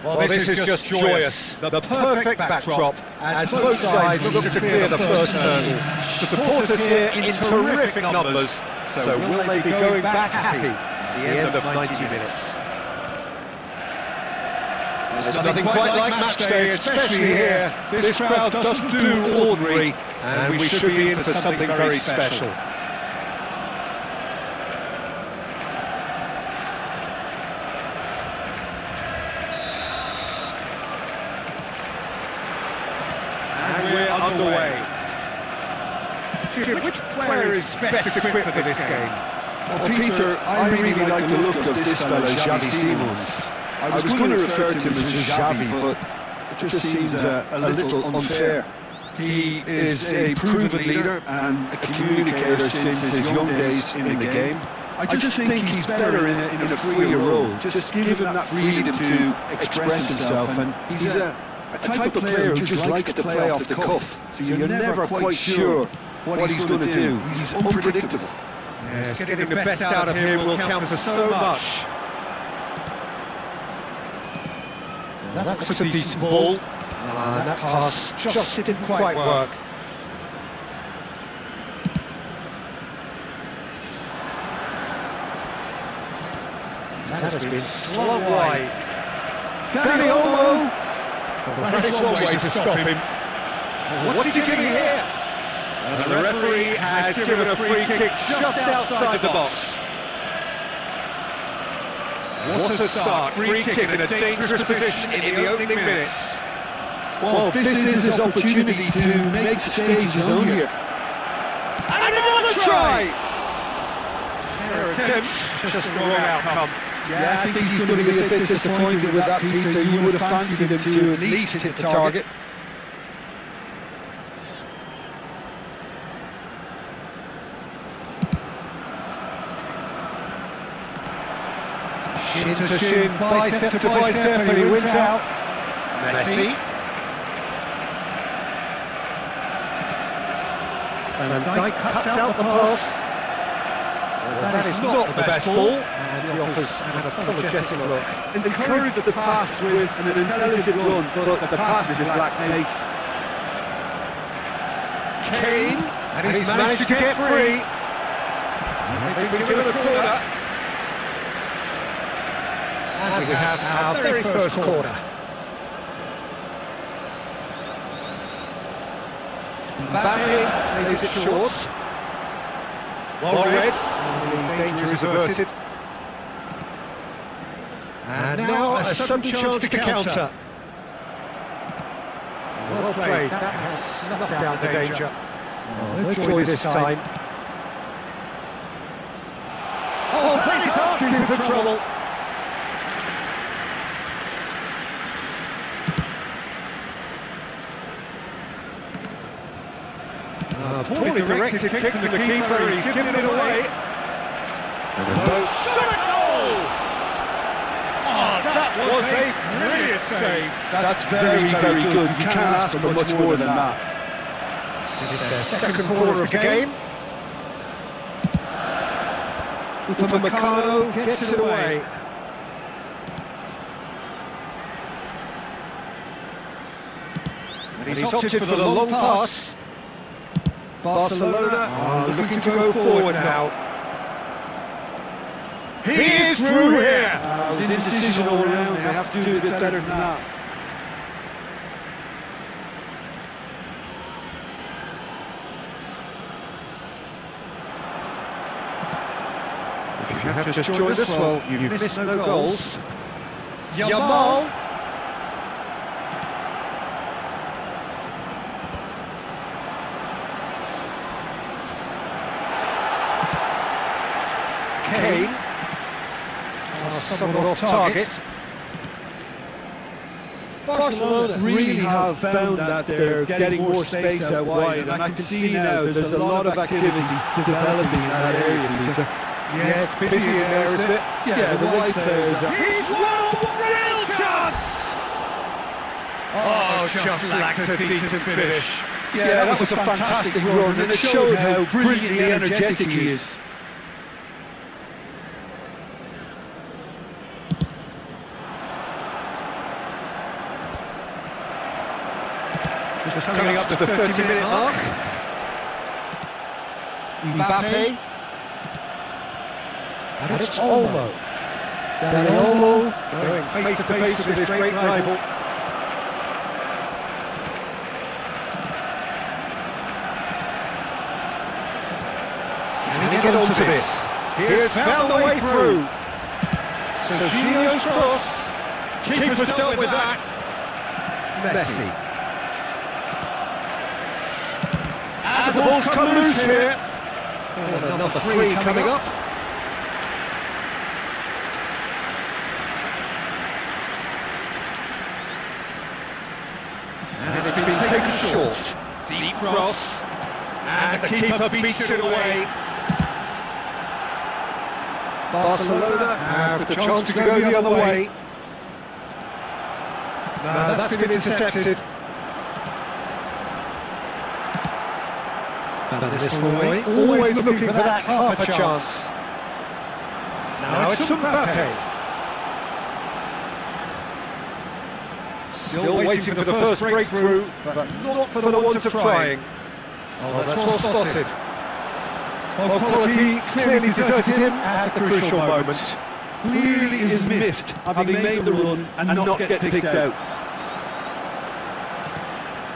Well, this is just joyous. The perfect backdrop as both sides look to clear the first hurdle. Supporters here in terrific numbers, so will they be going back happy at the end of 90 minutes? There's nothing quite like match day, especially here. This crowd doesn't do ordinary, and we should be in for something very special. And we're underway. Jim, which player is best equipped for this game? Well, Peter, I really like the look of this fellow, Xavi Simons. I was going to refer to him as Xavi, but it just seems a little unfair. He is a proven leader and a communicator since his young days in the game. I just think he's better in a freer role. Just give him that freedom to express himself, and he's a type of player who just likes to play off the cuff. So you're never quite sure what he's going to do. He's unpredictable. Yes, getting the best out of him will count for so much. That looks a decent ball. And that pass just didn't quite work. That has been slung wide. Danny Olmo! Well, that is one way to stop him. What's he doing here? And the referee has given a free kick just outside the box. What a start, free kick in a dangerous position in the opening minutes. Well, this is his opportunity to make the stage his own here. And another try! Fair attempt, just the wrong outcome. Yeah, I think he's going to be a bit disappointed with that, Peter. You would have fancied him to at least hit the target. Shin to shin, bicep to bicep, and he wins out. Messi. And Dijk cuts out the pass. Well, that is not the best ball, and he offers an apologetic look. Encouraged the pass with an intelligent run, but the pass just lacked pace. Kane, and he's managed to get free. They've been given a corner. And we have our very first corner. Mbappe plays it short. Well read. Danger is averted. And now a sudden chance to counter. Well played. That has snuffed out the danger. No joy this time. Oh, that is asking for trouble. Poorly directed kick from the keeper, he's given it away. And the shot a goal! Oh, that was a brilliant save. That's very, very good. You can't ask for much more than that. This is their second corner of the game. Upamecano gets it away. And he's opted for the long pass. Barcelona are looking to go forward now. He is through here! It was indecision all around. They have to do a bit better than that. If you have just joined us, well, you've missed no goals. Yamal! Kane. Somewhat off target. Barcelona really have found that they're getting more space out wide, and I can see now there's a lot of activity developing in that area, Peter. Yeah, it's busy in there, isn't it? Yeah, the wide players are... He's won! Real chance! Oh, just lacked a decent finish. Yeah, that was a fantastic run, and it showed how brilliantly energetic he is. Just coming up to the 30-minute mark. Mbappe. And it's Olmo. Dani Olmo going face-to-face with his great rival. Can he get onto this? He has found the way through. Sergio's cross. Keeper's dealt with that. Messi. And the ball's come loose here. Oh, number 3 coming up. And it's been taken short. Deep cross. And the keeper beats it away. Barcelona have the chance to go the other way. No, that's been intercepted. This boy, always looking for that half a chance. Now it's Mbappe. Still waiting for the first breakthrough, but not for the want of trying. Oh, that's well spotted. Oh, quality clearly deserted him at the crucial moment. Clearly is miffed, having made the run and not get picked out.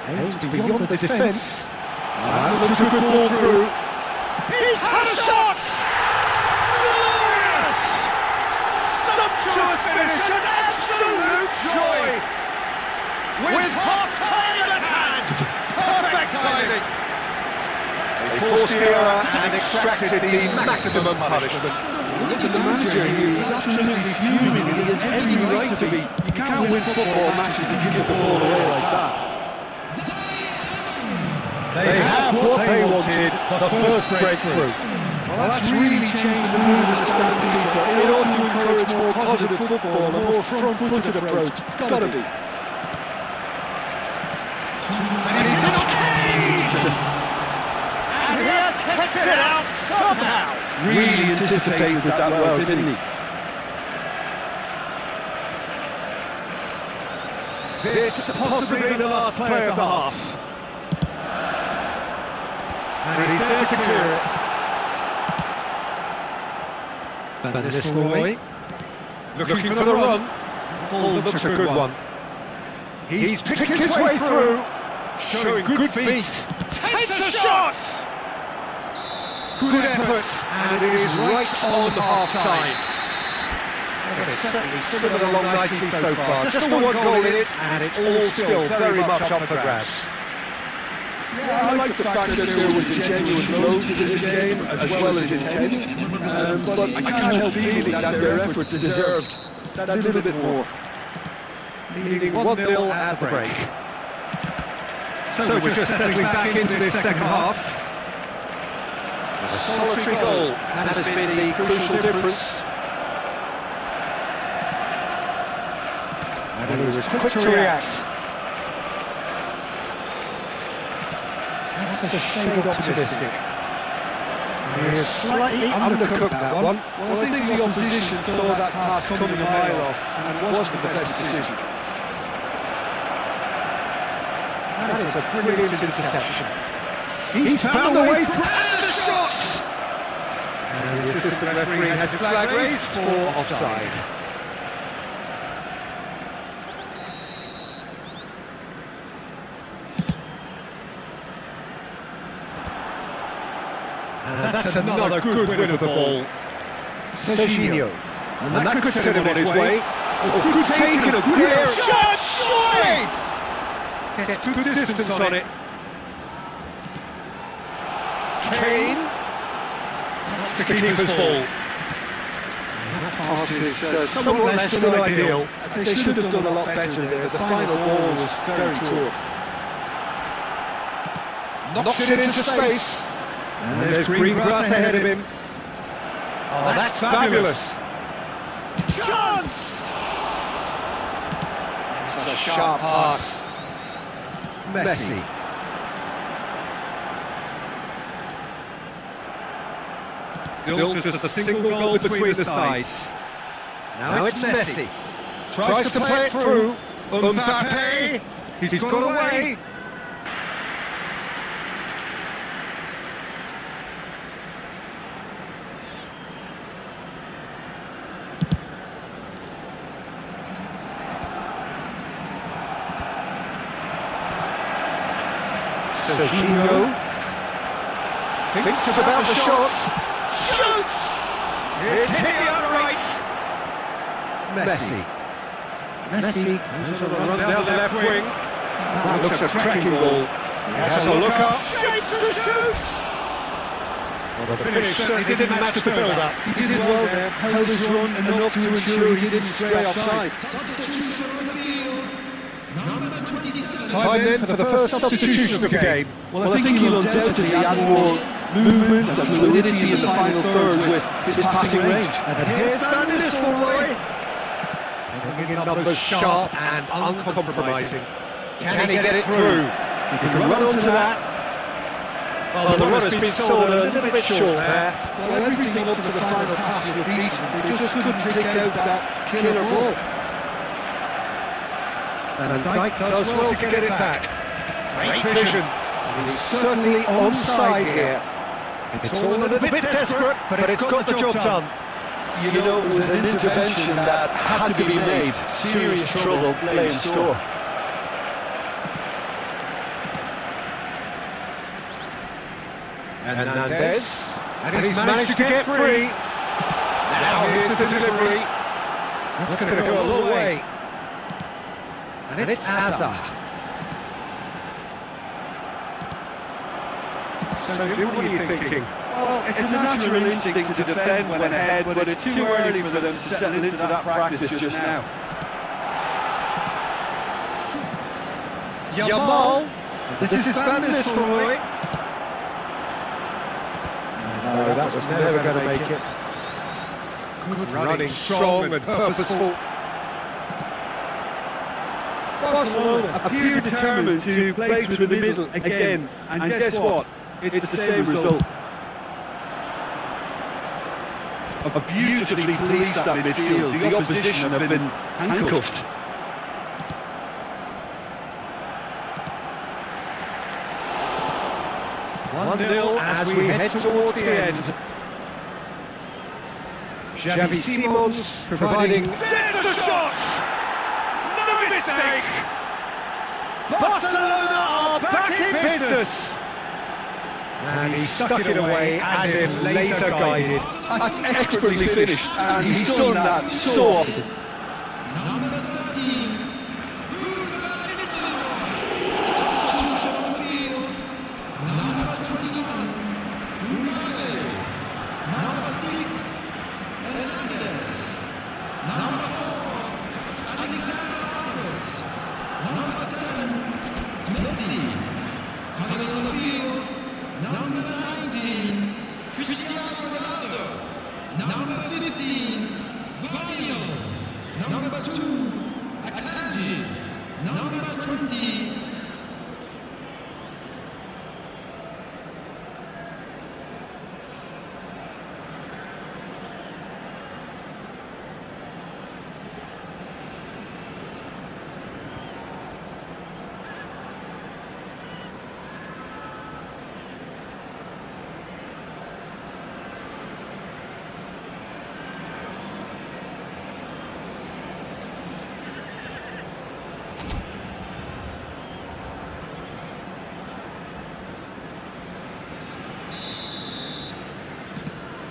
Aims beyond the defence. Looks a good ball through. He's had a shot! Glorious! Sumptuous finish, an absolute joy! With half-time at hand! Perfect timing! They forced the error and extracted the maximum punishment. Look at the manager here, he's absolutely fuming. He has every right to be. You can't win football matches if you give the ball away like that. They have what they wanted, the first breakthrough. Well, that's really changed the mood of the stand, Peter. It ought to encourage more positive football, a more front-footed approach. It's got to be. And he's in Kane! And he has kept it out somehow! Really anticipated that well, didn't he? This possibly the last play of the half. And he's there to clear it. Van Nistelrooy looking for the run. Ball looks a good one. He's picked his way through, showing good feet. Takes a shot! Good effort, and it is right on half-time. It's certainly swimming along nicely so far. Just the one goal in it, and it's all still very much up for grabs. Yeah, I like the fact that there was a genuine flow to this game, as well as intent. But I can't help feeling that their efforts deserved that little bit more. Leading 1-0 at the break. So we're just settling back into this second half. A solitary goal, that has been the crucial difference. And he was quick to react. That's a shade optimistic. He is slightly undercooked that one. Well, I think the opposition saw that pass coming a mile off and was the best decision. That is a brilliant interception. He's found the way through and the shot! And the assistant referee has his flag raised for offside. And that's another good win of the ball. Sergio. And that could send him on his way. Oh, good take and a good error. Shot! Gets good distance on it. Kane. That's the keeper's ball. That pass is somewhat less than ideal. They should have done a lot better there. The final ball was very poor. Knocks it into space. And there's green grass ahead of him. Oh, that's fabulous. Chance! That's a sharp pass. Messi. Still just a single goal between the sides. Now it's Messi. Tries to play it through. Mbappe. He's got away. Serginho thinks about the shot. Shoots! It's hit the upright. Messi goes on a run down the left wing. That looks a cracking ball. He has a look up. Shapes to shoot! Well, the finish certainly didn't match the build-up. He did well there, held his run enough to ensure he didn't stray offside. Time then for the first substitution of the game. Well, I think he'll undoubtedly add more movement and fluidity in the final third with his passing range. And here's Van Nistelrooy. Bringing numbers sharp and uncompromising. Can he get it through? He can run onto that. Well, the runner's been sold a little bit short there. Well, everything up to the final pass was decent. They just couldn't take out that killer ball. And Dijk does well to get it back. Great vision. And he's certainly onside here. It's all a little bit desperate, but it's got the job done. You know, it was an intervention that had to be made. Serious trouble lay in store. And Hernandez, and he's managed to get free. Now here's the delivery. That's going to go a long way. And it's ASUS. So Jim, what are you thinking? Well, it's a natural instinct to defend when ahead, but it's too early for them to settle into that practice just now. Yamal, this is Van Nistelrooy. No, that was never going to make it. Good running, strong and purposeful. Barcelona appear determined to play through the middle again, and guess what? It's the same result. A beautifully policed that midfield. The opposition have been handcuffed. One 1-0 as we head towards the end. Xavi Simons providing. There's the shot! No mistake! Barcelona are back in business! And he stuck it away as if laser guided. That's expertly finished, and he's done that so often.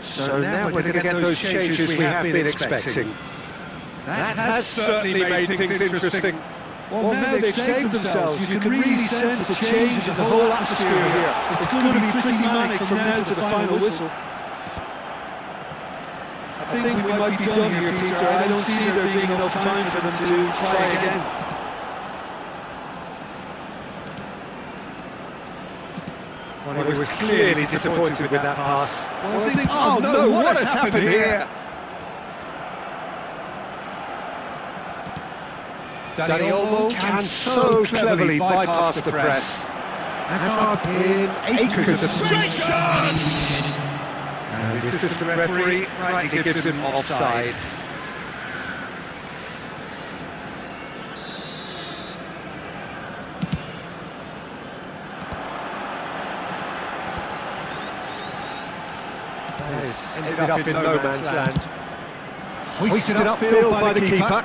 So now we're going to get those changes we have been expecting. That has certainly made things interesting. Well, now they've saved themselves. You can really sense a change in the whole atmosphere here. It's going to be pretty manic from now to the final whistle. I think we might be done here, Peter. I don't see there being enough time for them to try again. Well, he was clearly disappointed with that pass. Well, I think, oh no, what has happened here? Dani Olmo can so cleverly bypass the press. Hazard in acres of space. And the assistant referee rightly gives him offside. Ended up in no man's land. Hoisted upfield by the keeper.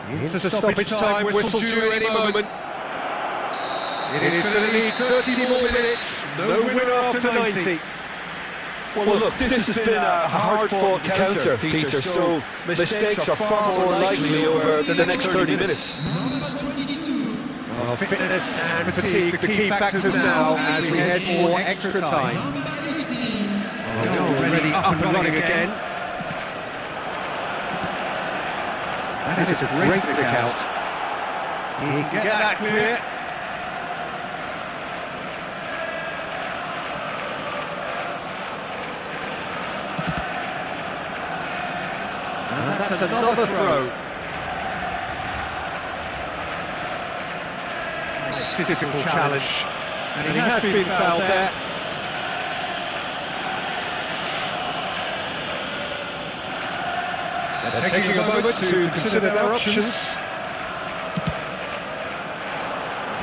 Into stoppage time, whistle due any moment. It is going to need 30 more minutes. No winner after 90. Well, look, this has been a hard-fought counter, Peter, so mistakes are far more likely over the next 30 minutes. Well, fitness and fatigue, the key factors now as we head for extra time. Already up and running again. That is a great look out. He can get that clear. And that's another throw. Nice physical challenge. And he has been fouled there. They're taking a moment to consider their options.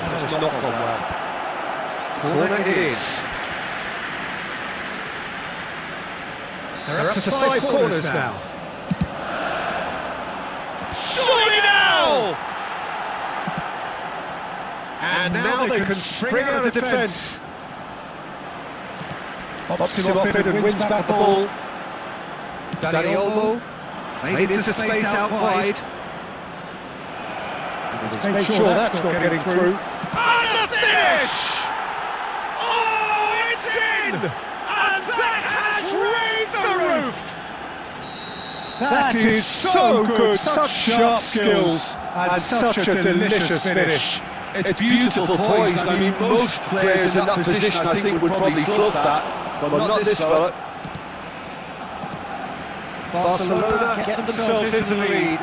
That has not gone well. Corner it is. They're up to 5 corners now. Surely now! And now they can spring out of defence. Pops him off it and wins back the ball. Danny Olmo. Played into space out wide. Let's make sure that's not getting through. And the finish! Oh, it's in! And that has raised the roof! That is so good, such sharp skills, and such a delicious finish. It's beautiful poise. I mean, most players in that position I think would probably fluff that, but not this fella. Barcelona get themselves into the lead.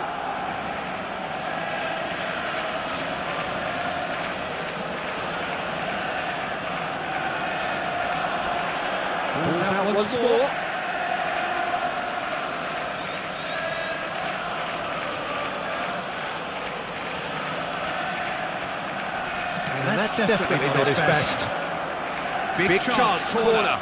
Ball's out once more. And that's definitely not his best. Big chance, corner.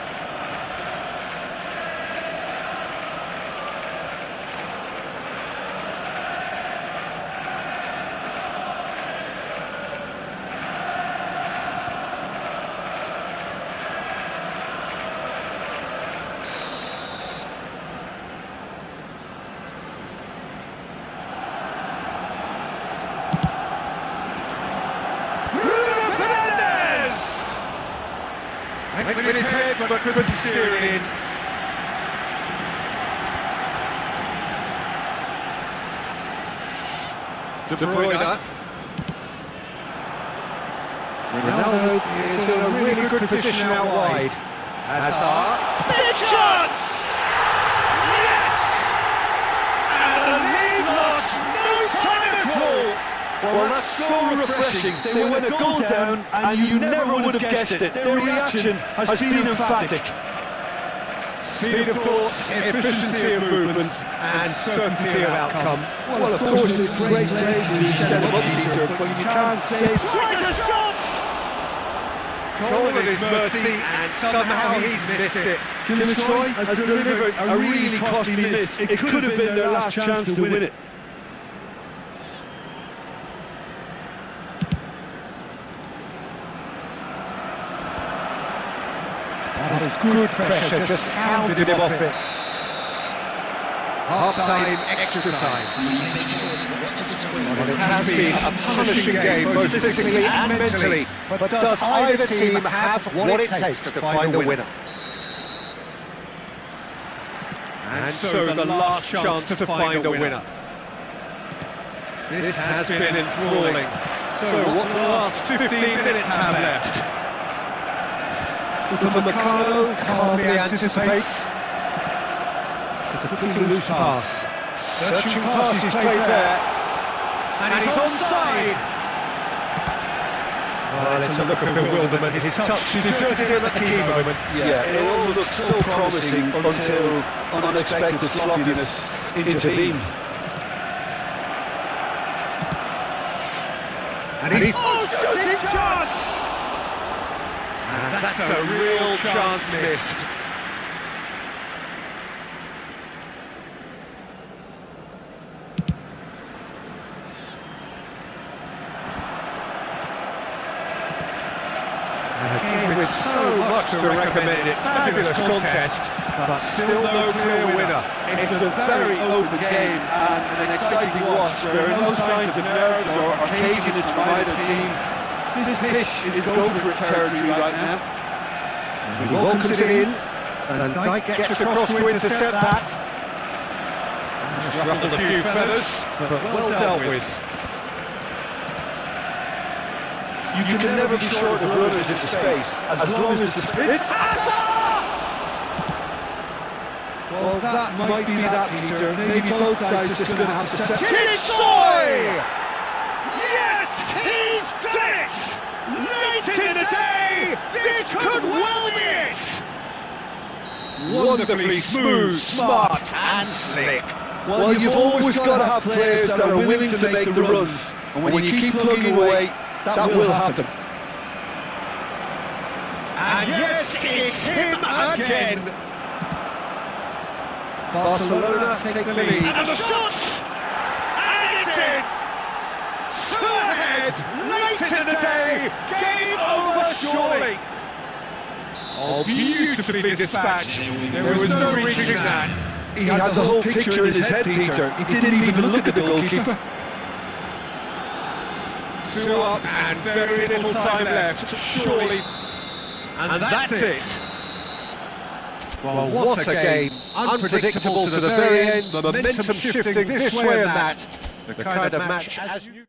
With his head, but couldn't steer it in. De Bruyne. Ronaldo is in a really good position out wide. Hazard. Big chance! Yes! And the lead lost no time at all. Well, that's so refreshing. They win a goal down and you never would have guessed it. Their reaction has been emphatic. Speed of thought, efficiency of movement, and certainty of outcome. Well, of course, it's great play to set them up, Peter, but you can't say... Tries a shot! Goal at his mercy, and somehow he's missed it. Kiltroy has delivered a really costly miss. It could have been their last chance to win it. That was good pressure, just hounded him off it. Half-time, extra time. Well, it has been a punishing game, both physically and mentally. But does either team have what it takes to find a winner? And so the last chance to find a winner. This has been enthralling. So what the last 15 minutes have left? Upamecano calmly anticipates. It's a pretty loose pass. Searching pass, he's played there. And he's onside. Well, it's a look of bewilderment. His touch deserted him at the key moment. Yeah, it all looked so promising until unexpected sloppiness intervened. And he's shooting chance! And that's a real chance missed. A game with so much to recommend it. Fabulous contest, but still no clear winner. It's a very open game and an exciting watch. There are no signs of nerves or caginess from either team. This pitch is go-for-it territory right now. He welcomes it in, and Dyke gets across to intercept that. Just ruffled a few feathers, but well dealt with. You can never be short of runners in the space, as long as the space... Well, that might be that, Peter. Maybe both sides just going to have to set... Kitsoy! Yes, he's done it! Late in the day, this could well be it! Wonderfully smooth, smart and slick. Well, you've always got to have players that are willing to make the runs, and when you keep plugging away, that will happen. And yes, it's him again. Barcelona take the lead. And the shot! And it's in! Two ahead, late in the day, game over surely. Oh, beautifully dispatched. There was no reaching that. He had the whole picture in his head, Peter. He didn't even look at the goalkeeper. 2 up and very little time left, surely. And that's it. Well, what a game. Unpredictable to the very end, momentum shifting this way and that. The kind of match as you...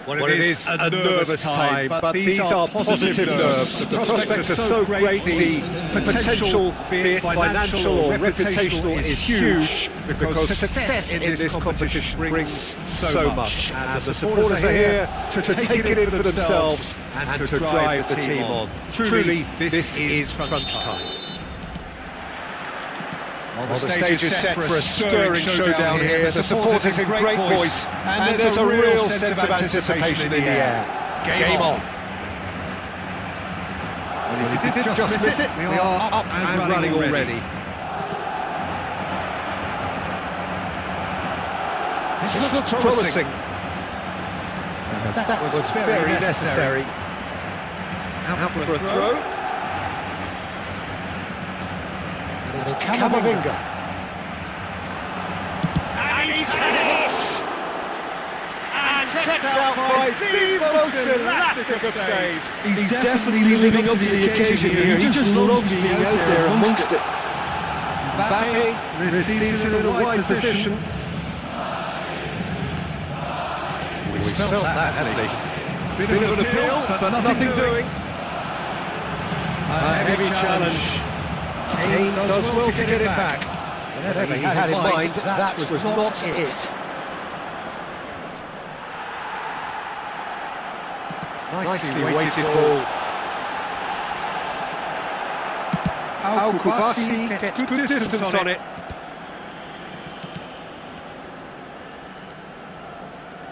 Well, it is a nervous time, but these are positive nerves. The prospects are so great, the potential, be it financial or reputational, is huge, because success in this competition brings so much. And the supporters are here to take it in for themselves and to drive the team on. Truly, this is crunch time. Well, the stage is set for a stirring showdown here. The supporters in great voice, and there's a real sense of anticipation in the air. Game on. Well, if you did just miss it, we are up and running already. This looks promising. That was very necessary. Out for a throw. It's Camavinga. And he's had it! And kept out by the most elastic of saves. He's definitely living up to the occasion here. He just loves being out there amongst it. Mbappe receives it in a wide position. He's felt that, hasn't he? Bit of an appeal, but nothing doing. A heavy challenge. Kane does well to get it back. Whatever he had in mind, that was not it. Nicely weighted ball. Al-Kubasi gets good distance on it.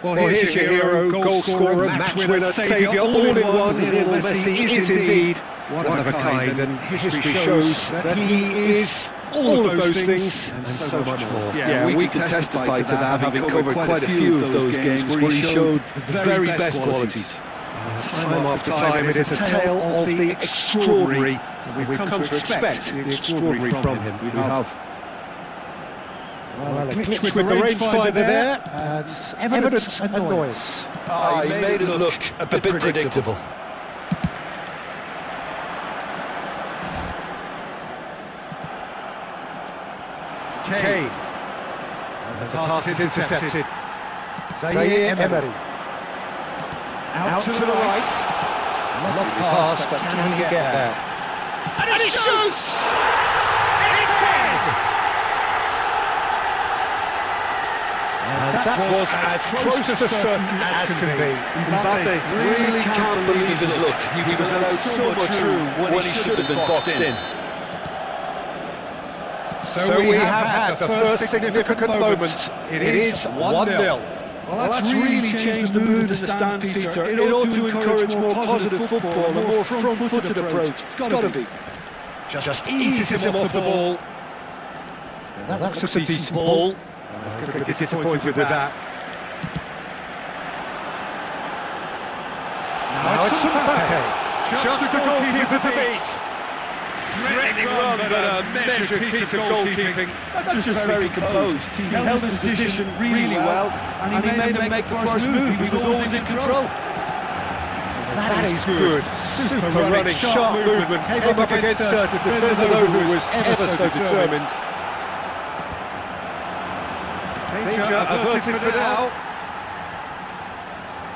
Well, here's your hero, goal scorer, match winner, saviour, all in one. Lionel Messi is indeed one of a kind, and history shows that he is all of those things and so much more. Yeah, we can testify to that, having covered quite a few of those games where he showed the very best qualities. Time after time, it is a tale of the extraordinary that we've come to expect the extraordinary from him. We have. Well, a glitch with the rangefinder there, and evident annoyance. He made it look a bit predictable. Kane. And the pass is intercepted. Zaire Emery. Out to the right. Lovely pass, but can he get there? And he shoots! It's in! And that was as close to certain as can be. Mbappe really can't believe his luck. He was allowed so much room when he should have been boxed in. So we have had the first significant moment. It is 1-0. Well, that's really changed the mood of the stands, Peter. It ought to encourage more positive football, a more front-footed approach. It's got to be. Just eases him off the ball. That looks a decent ball. I was going to be disappointed with that. Now it's Mbappe. Just the goalkeeper to beat. Threatening run, but a measured piece of goalkeeping. That's just very composed. He held his position really well, and he made him make the first move. He was always in control. That is good. Super running, sharp movement. Came up against a defender who was ever so determined. Danger averted for now.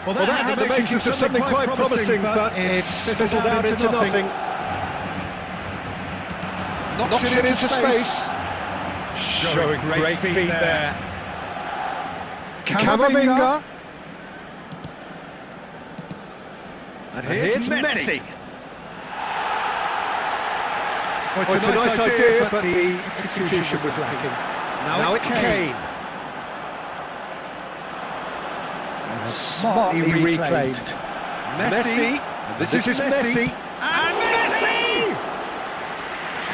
Well, that had the makings of something quite promising, but it's fizzled out into nothing. Knocks it into space. Showing great feet there. Camavinga. And here's Messi. Well, it's a nice idea, but the execution was lacking. Now it's Kane. And smartly reclaimed. Messi. This is Messi. And Messi!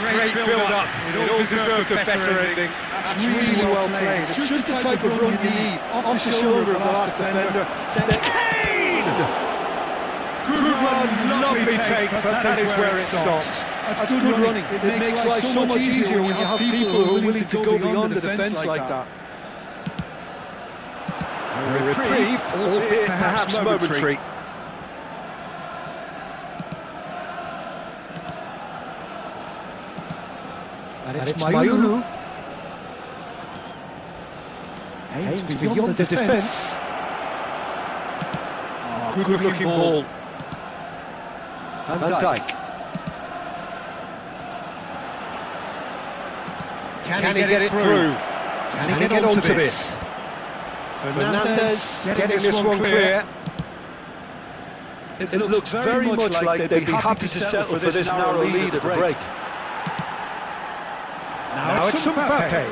Great build-up. It all deserved a better ending. That's really well played. It's just the type of run you need. Off the shoulder of the last defender. Kane! Good run, lovely take, but that is where it stops. That's good running. It makes life so much easier when you have people who are willing to go beyond the defence like that. A reprieve, albeit perhaps momentary. And it's Mayulu. Aims beyond the defence. Good looking ball. Van Dijk. Can he get it through? Can he get onto this? Fernandes getting this one clear. It looks very much like they'd be happy to settle for this narrow lead at the break. Now it's Mbappe.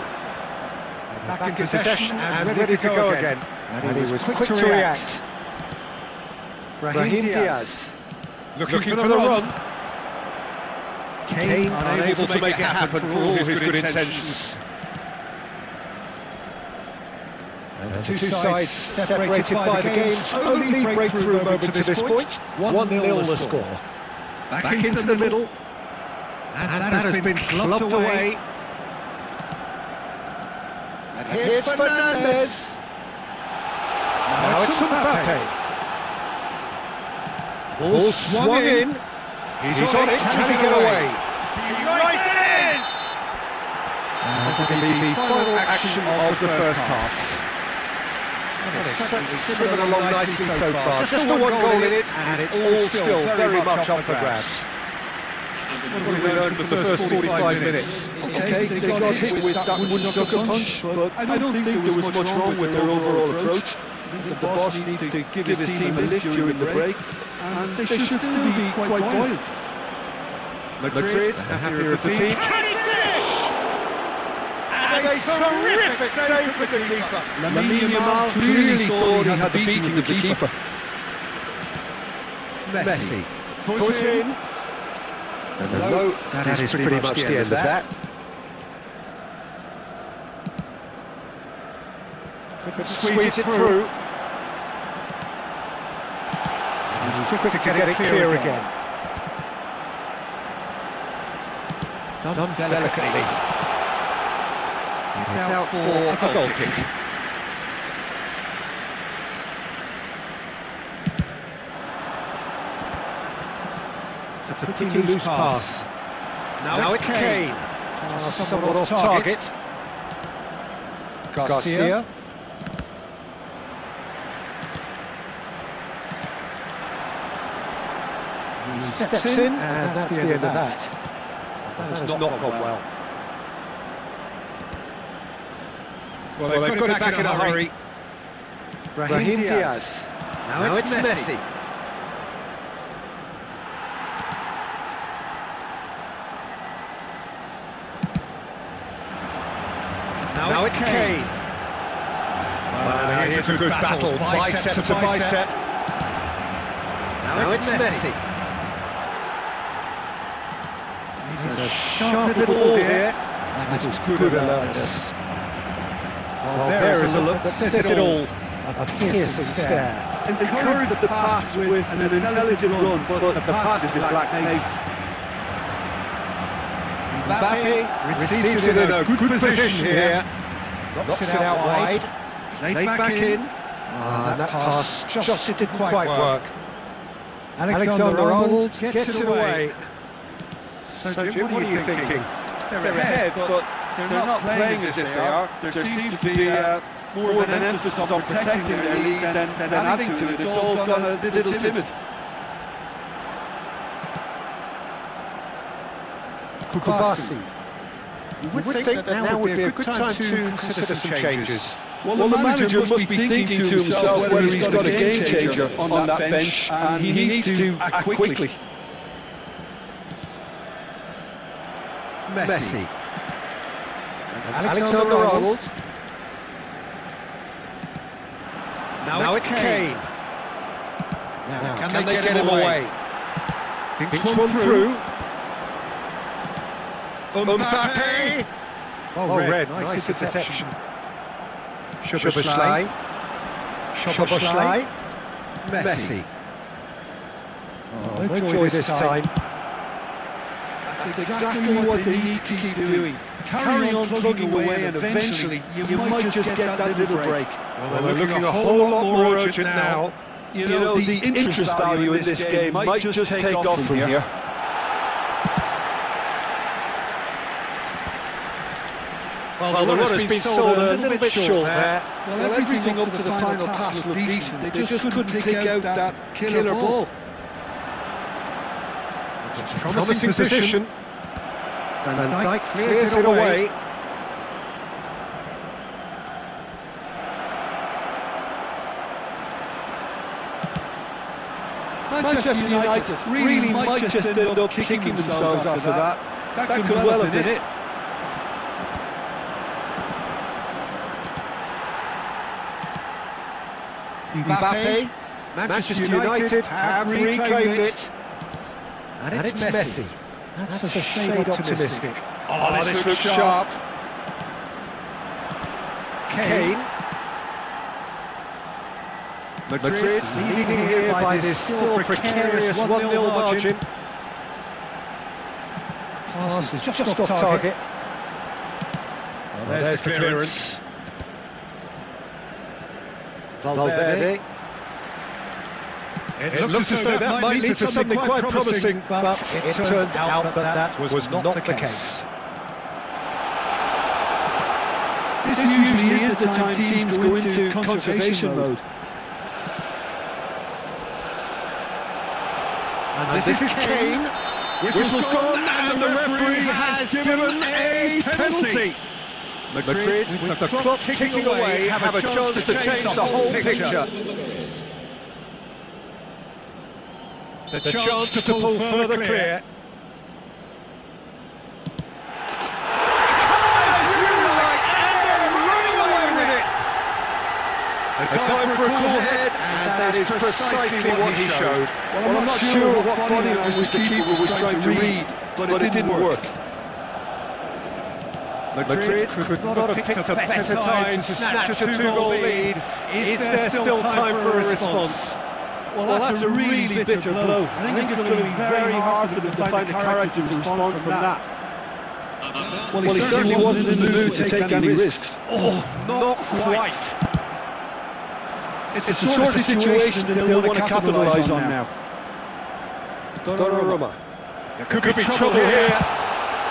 Back in possession and ready to go again. And he was quick to react. Brahim Diaz. Looking for the run. Kane unable to make it happen for all his good intentions. And two sides separated by the game's only breakthrough moment to this point. 1-0 the score. Back into the middle. And that has been clubbed away. And here's Fernandes. Now it's Mbappe. Ball swung in. He's on it. Can he get away? Ryzen! And that'll be the final action of the first half. It's similar along nicely so far. Just the one goal in it, and it's all still very much up for grabs. What have we learned for the first 45 minutes? Okay, they got hit with that one-sucker punch, but I don't think there was much wrong with their overall approach. The boss needs to give his team a lift during the break, and they should still be quite buoyant. Madrid are happier of the team. Can he finish? And a terrific save for the keeper. Lamine Yamal clearly thought he had the beating of the keeper. Messi, foot in. And no, that is pretty much the end of that. Could squeeze it through. And he's quick to get it clear again. Done delicately. It's out for a goal kick. It's a pretty loose pass. Now it's Kane. Somewhat off target. Garcia. He steps in, and that's the end of that. That has not gone well. Well, they've got it back in a hurry. Brahim Diaz. Now it's Messi. Now it's Kane. Well, here's a good battle, bicep to bicep. Now it's Messi. He's a sharp little ball here. That was good alertness. Well, there is a look that says it all. A piercing stare. Encouraged the pass with an intelligent run, but the pass just lacked pace. Mbappe receives it in a good position here. Knocks it out wide. Played back in. And that pass just didn't quite work. Alexander-Arnold gets it away. So Jim, what are you thinking? They're ahead, but they're not playing as if they are. There seems to be more of an emphasis on protecting their lead than adding to it. It's all gone a little timid. Kubasi. You would think that now would be a good time to consider some changes. Well, the manager must be thinking to himself whether he's got a game changer on that bench, and he needs to act quickly. Messi. Alexander-Arnold. Now it's Kane. Now, can they get him away? Thinks one through. Mbappe! Oh, red. Nice interception. Szoboszlai. Messi. Oh, no joy this time. That's exactly what they need to keep doing. Carry on plugging away, and eventually you might just get that little break. Well, they're looking a whole lot more urgent now. You know, the interest value in this game might just take off from here. Well, the run has been sold a little bit short there. Well, everything up to the final pass looked decent. They just couldn't pick out that killer ball. It's a promising position. And Dijk clears it away. Manchester United really might just end up kicking themselves after that. That could well have been it. Mbappe, Manchester United have reclaimed it. And it's Messi. That's a shade optimistic. Oh, this looks sharp. Kane. Madrid leading here by this still precarious 1-0 margin. Pass is just off target. Well, there's the clearance. Valverde. It looks as though that might lead to something quite promising, but it turned out that was not the case. This usually is the time teams go into conservation mode. And this is Kane. Whistle's gone, and the referee has given a penalty. Madrid, with the clock ticking away, have a chance to change the whole picture. The chance to pull further clear. A time for a cool head, and that is precisely what he showed. Well, I'm not sure what body language the keeper was trying to read, but it didn't work. Madrid could not have picked a better time to snatch a 2-goal lead. Is there still time for a response? Well, that's a really bitter blow. I think it's going to be very hard for them to find the character to respond from that. Well, he certainly wasn't in the mood to take any risks. Oh, not quite. It's the sort of situation that they'll want to capitalise on now. Donnarumma. There could be trouble here.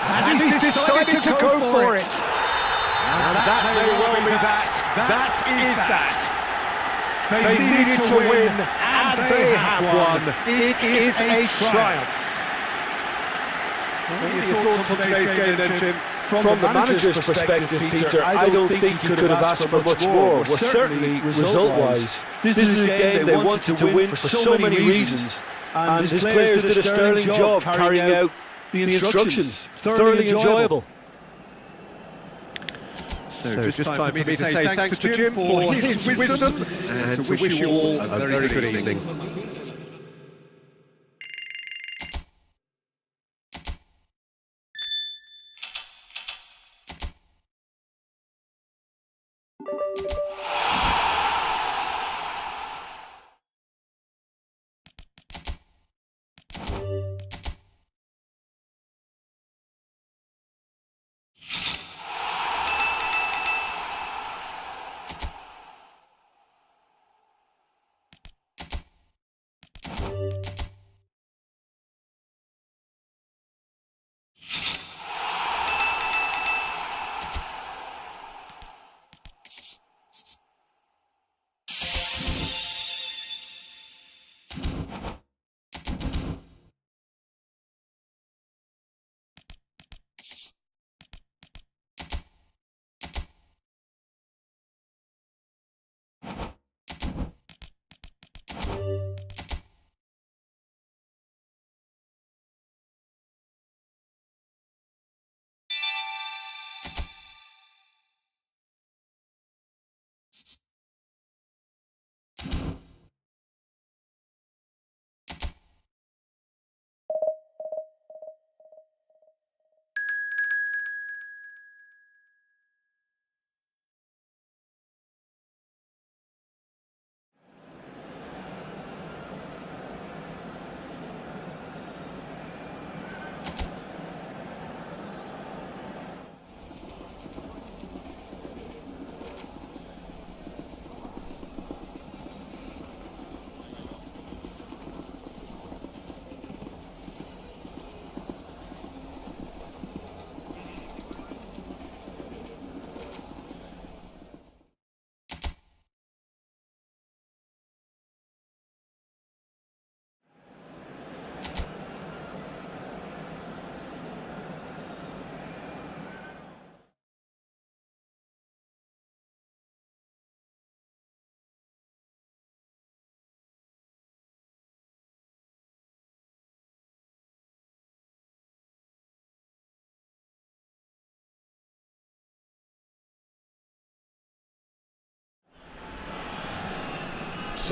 And he's decided to go for it. And that may well be that. That is that. They needed to win, and they have won. It is a triumph. What are your thoughts on today's game then, Jim? From the manager's perspective, Peter, I don't think he could have asked for much more. Well, certainly result-wise. This is a game they wanted to win for so many reasons, and his players did a sterling job carrying out the instructions. Thoroughly enjoyable. So just time for me to say thanks to Jim for his wisdom, and to wish you all a very good evening.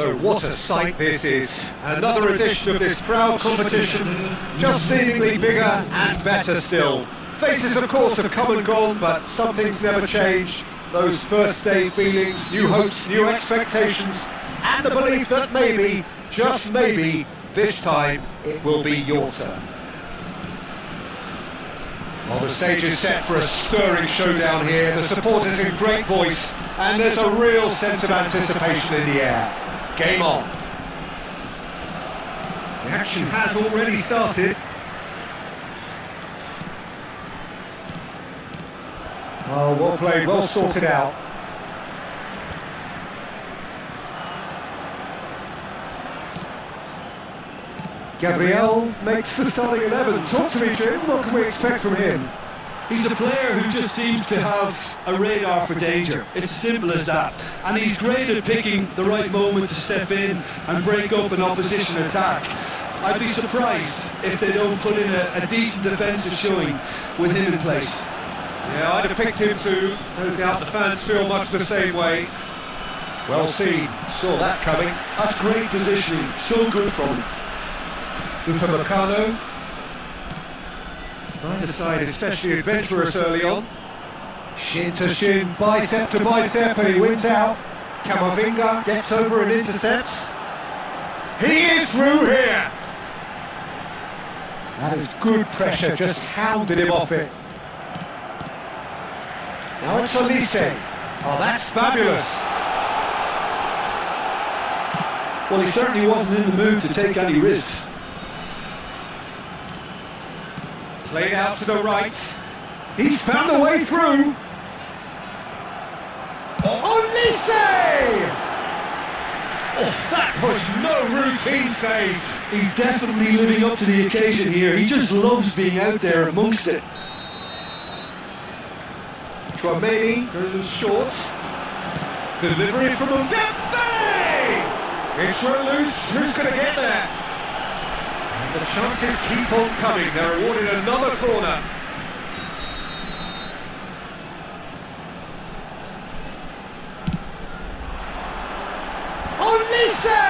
So what a sight this is. Another edition of this proud competition, just seemingly bigger and better still. Faces of course have come and gone, but some things never change. Those first day feelings, new hopes, new expectations, and the belief that maybe, just maybe, this time it will be your turn. Well, the stage is set for a stirring showdown here. The supporters in great voice, and there's a real sense of anticipation in the air. Game on. The action has already started. Oh, well played, well sorted out. Gabriel makes the starting 11. Talk to me, Jim. What can we expect from him? He's a player who just seems to have a radar for danger. It's as simple as that. And he's great at picking the right moment to step in and break up an opposition attack. I'd be surprised if they don't put in a decent defensive showing with him in place. Yeah, I'd have picked him too. No doubt the fans feel much the same way. Well seen. Saw that coming. That's great positioning. So good from him. Upamecano. Neither side especially adventurous early on. Shin to shin, bicep to bicep, and he wins out. Camavinga gets over and intercepts. He is through here! That is good pressure, just hounded him off it. Now it's Olise. Oh, that's fabulous. Well, he certainly wasn't in the mood to take any risks. Played out to the right. He's found a way through. Olise! Oh, that was no routine save. He's definitely living up to the occasion here. He just loves being out there amongst it. Tchouaméni goes short. Delivery from Dembele! It's run loose. Who's going to get there? And the chances keep on coming. They're awarded another corner. Olise!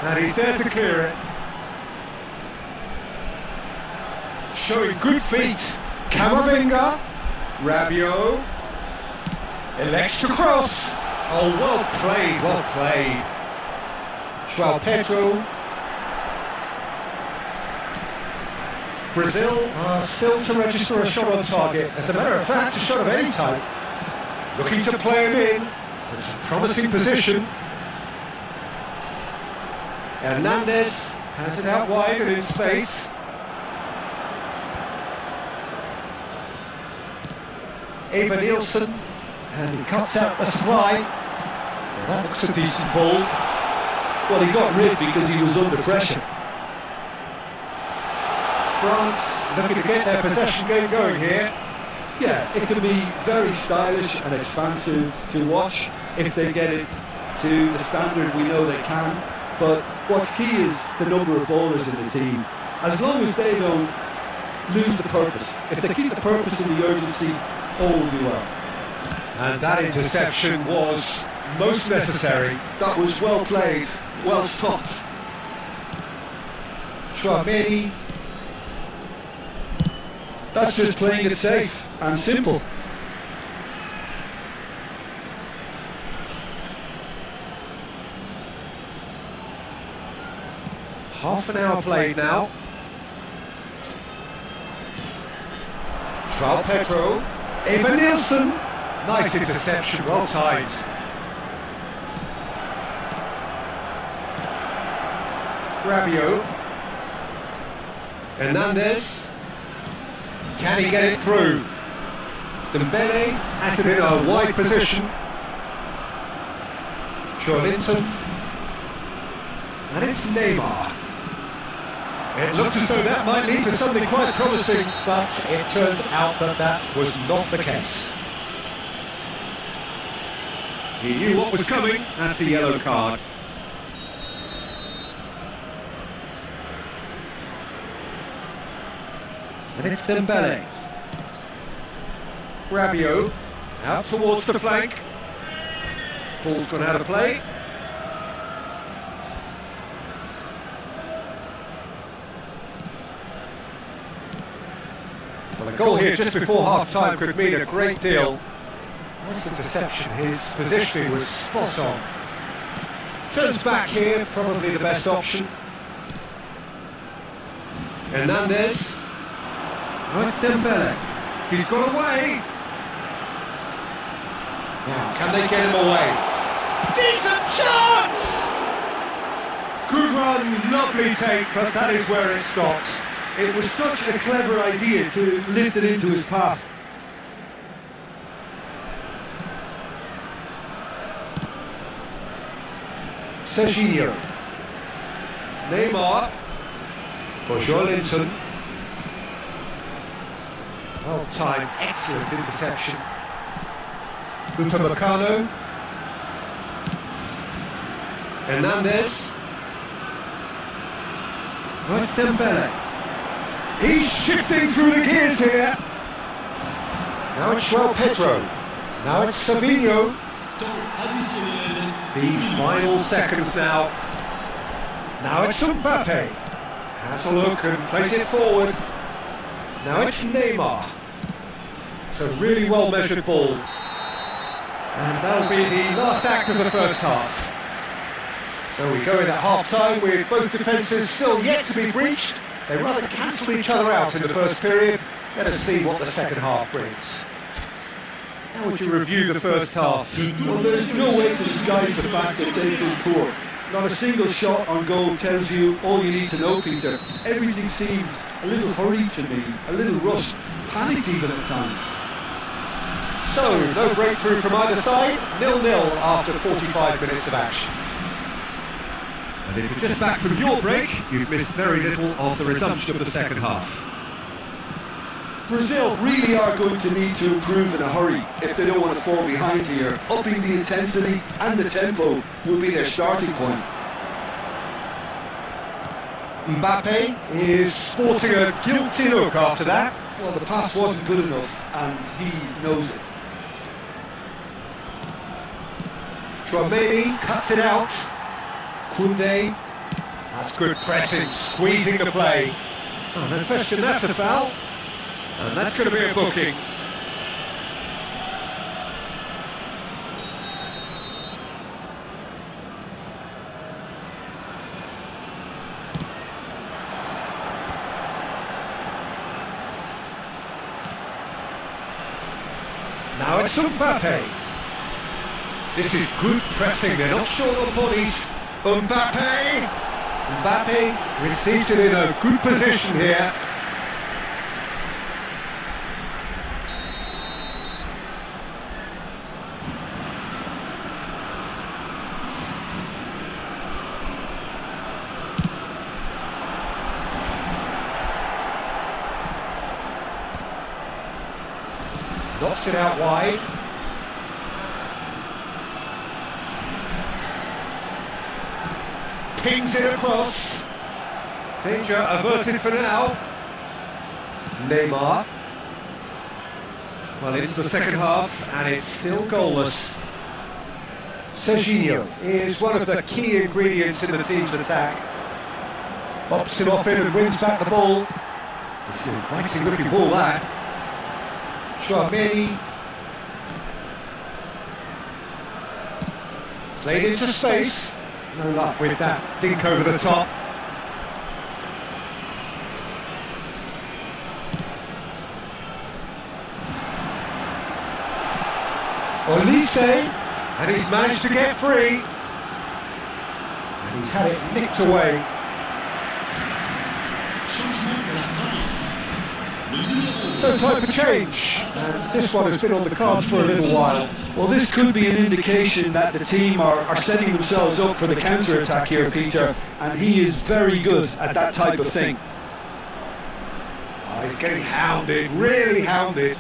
And he's there to clear it. Showing good feet. Camavinga. Radeon elects to cross. Oh, well played, well played. João Pedro. Brazil are still to register a shot on target. As a matter of fact, a shot of any type. Looking to play him in. It's a promising position. Hernandez has it out wide and in space. Eva Nielsen, and he cuts out the supply. Well, that looks a decent ball. Well, he got rid because he was under pressure. France looking to get their possession game going here. Yeah, it can be very stylish and expansive to watch if they get it to the standard we know they can. But what's key is the number of ballers in the team. As long as they don't lose the purpose, if they keep the purpose and the urgency, all will be well. And that interception was most necessary. That was well played, well stopped. Tchouaméni. That's just playing it safe and simple. Half an hour played now. João Pedro. Eva Nielsen. Nice interception, well timed. Radeon. Hernandez. Can he get it through? Dembele has it in a wide position. Joelinton. And it's Neymar. It looked as though that might lead to something quite promising, but it turned out that that was not the case. He knew what was coming. That's a yellow card. And it's Dembele. Radeon out towards the flank. Ball's gone out of play. Well, a goal here just before half-time could mean a great deal. Nice interception, his positioning was spot on. Turns back here, probably the best option. Hernandez. Oh, it's Dembele. He's got away. Now, can they get him away? Decent chance! Good run, lovely take, but that is where it stops. It was such a clever idea to lift it into his path. Serginho. Neymar. For Joelinton. Well timed, excellent interception. Upamecano. Hernandez. Oh, it's Dembele. He's shifting through the gears here. Now it's João Pedro. Now it's Savinho. The final seconds now. Now it's Mbappe. Has a look and plays it forward. Now it's Neymar. It's a really well measured ball. And that'll be the last act of the first half. So we go in at half-time with both defences still yet to be breached. They rather cancel each other out in the first period. Let us see what the second half brings. How would you review the first half? Well, there's no way to disguise the fact that they've been poor. Not a single shot on goal tells you all you need to know, Peter. Everything seems a little hurried to me, a little rushed, panicked even at times. So, no breakthrough from either side, 0-0 after 45 minutes of action. And if you're just back from your break, you've missed very little of the resumption of the second half. Brazil really are going to need to improve in a hurry if they don't want to fall behind here. Upping the intensity and the tempo will be their starting point. Mbappe is sporting a guilty look after that. Well, the pass wasn't good enough and he knows it. Tchouaméni cuts it out. Koundé. That's good pressing, squeezing the play. Oh, no question, that's a foul. And that's going to be a booking. Now it's Mbappe. This is good pressing, they're not short on bodies. Mbappe receives it in a good position here. Knocks it out wide. Pings it across. Danger averted for now. Neymar. Well, into the second half, and it's still goalless. Serginho is one of the key ingredients in the team's attack. Bops him off in and wins back the ball. It's an inviting looking ball, that. Tchouaméni. Played into space. No luck with that dink over the top. Olise, and he's managed to get free. And he's had it nicked away. So time for change, and this one has been on the cards for a little while. Well, this could be an indication that the team are setting themselves up for the counter-attack here, Peter, and he is very good at that type of thing. Oh, he's getting hounded, really hounded.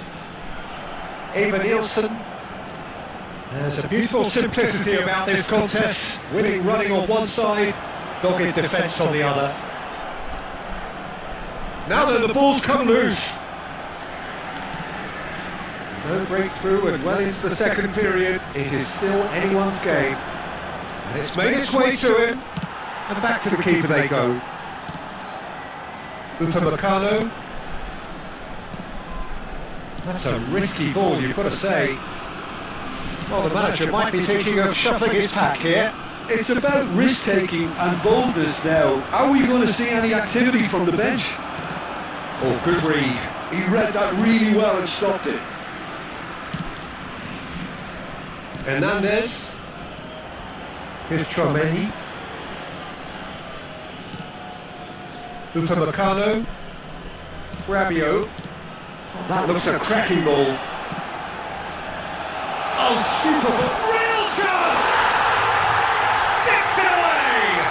Eva Nielsen. There's a beautiful simplicity about this contest, winning running on one side, dogged defence on the other. Now that the ball's come loose. No breakthrough and well into the second period, it is still anyone's game. And it's made its way to him, and back to the keeper they go. Upamecano. That's a risky ball, you've got to say. Well, the manager might be thinking of shuffling his pack here. It's about risk-taking and boldness now. Are we going to see any activity from the bench? Oh, good read. He read that really well and stopped it. Hernandez. Here's Tromeni. Upamecano. Rabiot. Oh, that looks a cracking ball. Oh, super ball. Real chance! Sticks it away!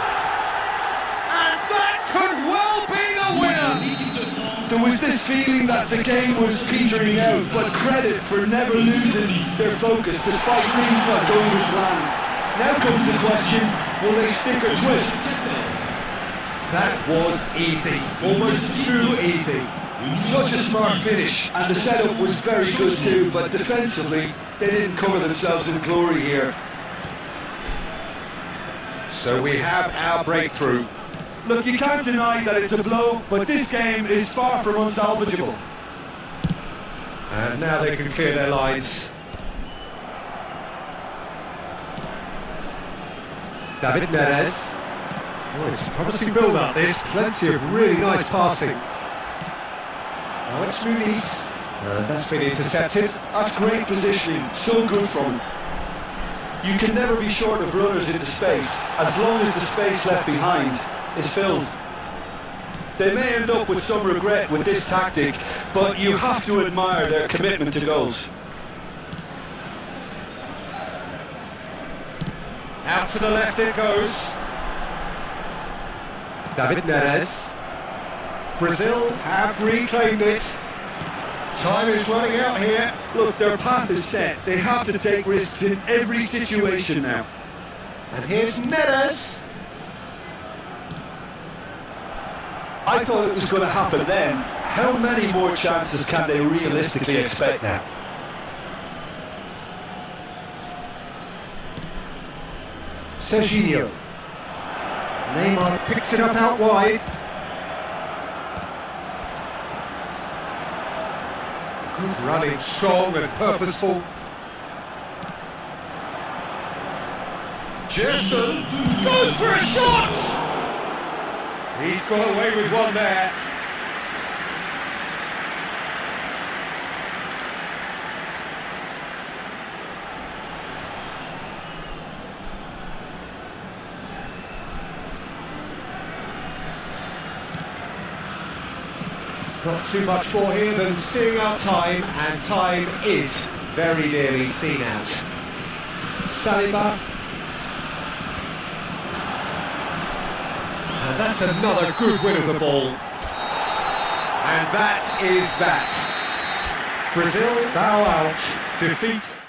And that could well be the winner! There was this feeling that the game was petering out, but credit for never losing their focus despite things not going as planned. Now comes the question, will they stick or twist? That was easy, almost too easy. Such a smart finish, and the setup was very good too, but defensively they didn't cover themselves in glory here. So we have our breakthrough. Look, you can't deny that it's a blow, but this game is far from unsalvageable. And now they can clear their lines. David Neres. Oh, it's a promising build-up, this. Plenty of really nice passing. Now it's Muniz. That's been intercepted. That's great positioning, so good from him. You can never be short of runners into space, as long as the space left behind is filled. They may end up with some regret with this tactic, but you have to admire their commitment to goals. Out to the left it goes. David Neres. Brazil have reclaimed it. Time is running out here. Look, their path is set. They have to take risks in every situation now. And here's Neres. I thought it was going to happen then. How many more chances can they realistically expect now? Serginho. Neymar picks it up out wide. Good running, strong and purposeful. Gerson goes for a shot! He's got away with one there. Not too much more here than seeing out time, and time is very nearly seen out. Saliba. And that's another good win of the ball. And that is that. Brazil bow out, defeat.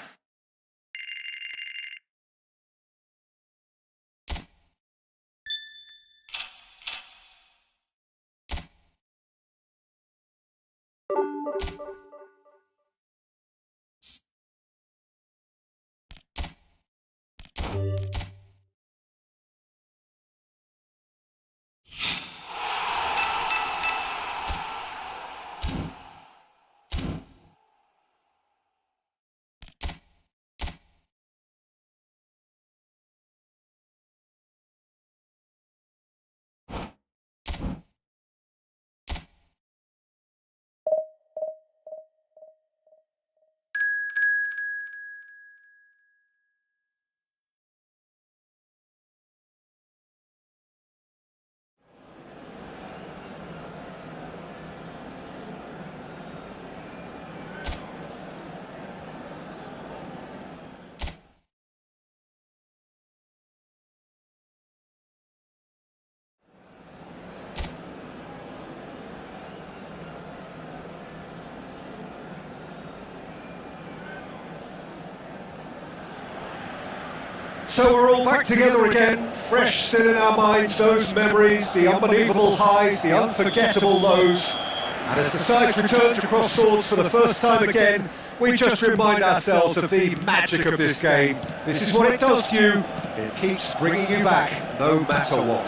So we're all back together again, fresh still in our minds, those memories, the unbelievable highs, the unforgettable lows. And as the sides return to cross swords for the first time again, we just remind ourselves of the magic of this game. This is what it does to you. It keeps bringing you back, no matter what.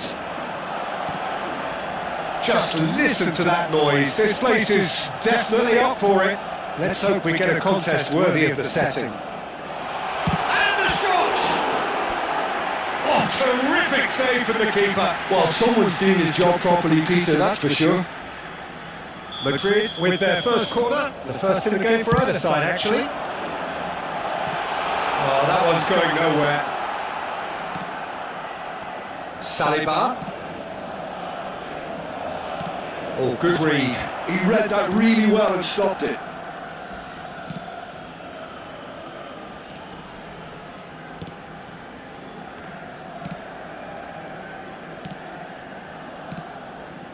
Just listen to that noise. This place is definitely up for it. Let's hope we get a contest worthy of the setting. And the shot! Oh, terrific save from the keeper. Well, someone's doing his job properly, Peter, that's for sure. Madrid with their first corner, the first in the game for either side, actually. Oh, that one's going nowhere. Saliba. Oh, good read. He read that really well and stopped it.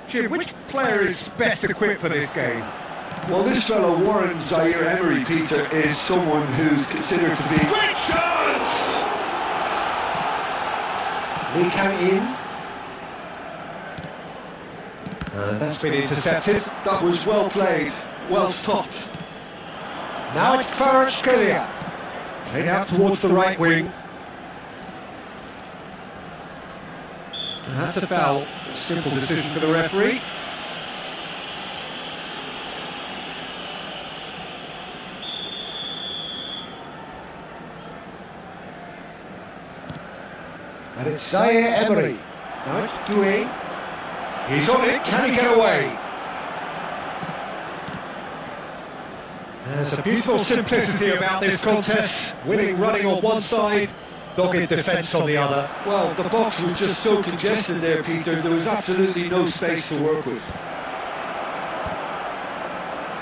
Jim, which player is best equipped for this game? Well, this fellow Warren Zaire Emery, Peter, is someone who's considered to be... Great chance! Lee came in. That's been intercepted. That was well played, well stopped. Now it's Kvaratskhelia. Played out towards the right wing. And that's a foul. Simple decision for the referee. And it's Zaire Emery. Now it's Doué. He's on it. Can he get away? There's a beautiful simplicity about this contest. Winning running on one side, dogged defence on the other. Well, the box was just so congested there, Peter, there was absolutely no space to work with.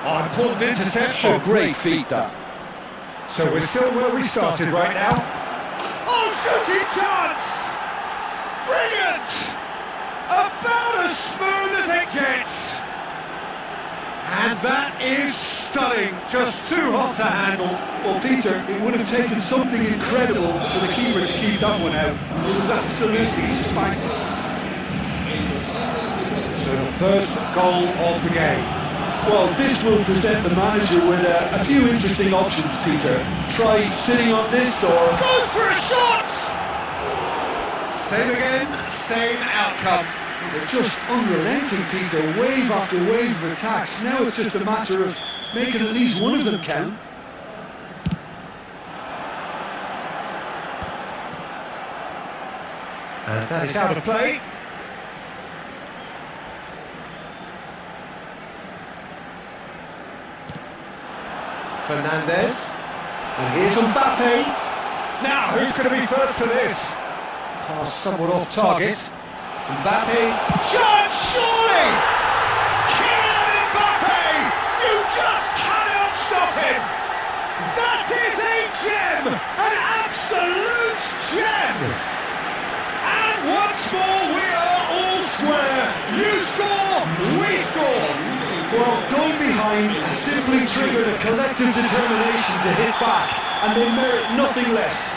Oh, important interception. Oh, great feat, that. So we're still where we started right now. Oh, shooting chance! Brilliant! About as smooth as it gets. And that is stunning. Just too hot to handle. Well, Peter, it would have taken something incredible for the keeper to keep that one out. It was absolutely spanked. So the first goal of the game. Well, this will present the manager with a few interesting options, Peter. Try sitting on this or... Goes for a shot! Same again, same outcome. They're just unrelenting, Peter. Wave after wave of attacks. Now it's just a matter of making at least one of them count. And that is out of play. Fernandez. And here's Mbappe. Now, who's going to be first to this? Pass somewhat off target. Mbappe. Shot, surely! Kylian Mbappe! You just cannot stop him! That is a gem! An absolute gem! And once more we are all square. You score, we score. Well, going behind has simply triggered a collective determination to hit back, and they merit nothing less.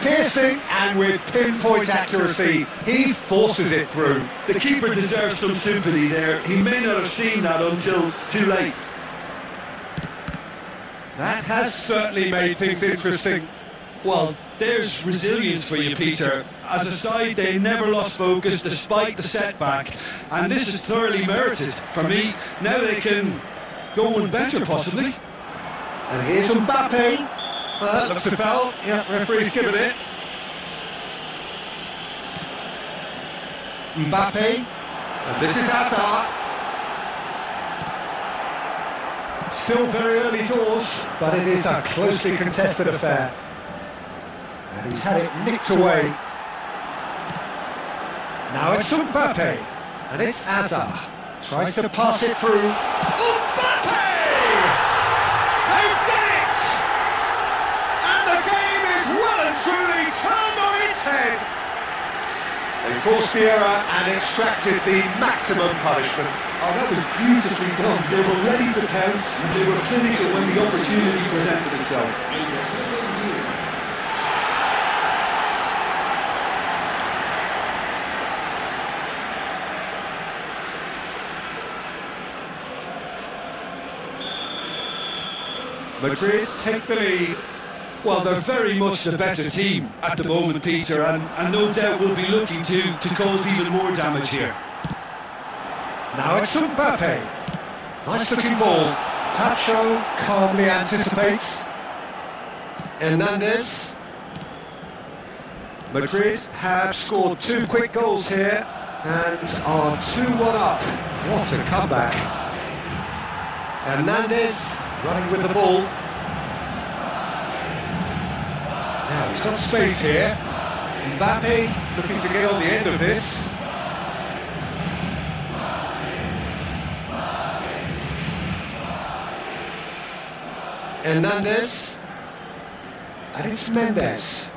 Piercing, and with pinpoint accuracy, he forces it through. The keeper deserves some sympathy there. He may not have seen that until too late. That has certainly made things interesting. Well, there's resilience for you, Peter. As a side, they never lost focus despite the setback, and this is thoroughly merited. For me, now they can go one better, possibly. And here's Mbappe. Well, that looks a foul. Yeah, referee's given it. Mbappe. And this is Hazard. Still very early doors, but it is a closely contested affair. And he's had it nicked away. Now it's Mbappe. And it's Hazard. Tries to pass it through. Mbappe! They've done it! And the game is well and truly turned on its head. They forced the error and extracted the maximum punishment. Oh, that was beautifully done. They were ready to pounce, and they were clinical when the opportunity presented itself. Madrid take the lead. Well, they're very much the better team at the moment, Peter, and no doubt will be looking to cause even more damage here. Now it's Mbappe. Nice looking ball. Tacho calmly anticipates. Hernandez. Madrid have scored 2 quick goals here and are 2-1 up. What a comeback. Hernandez running with the ball. Now he's got space here. Mbappe looking to get on the end of this. Hernandez. And it's Mendes.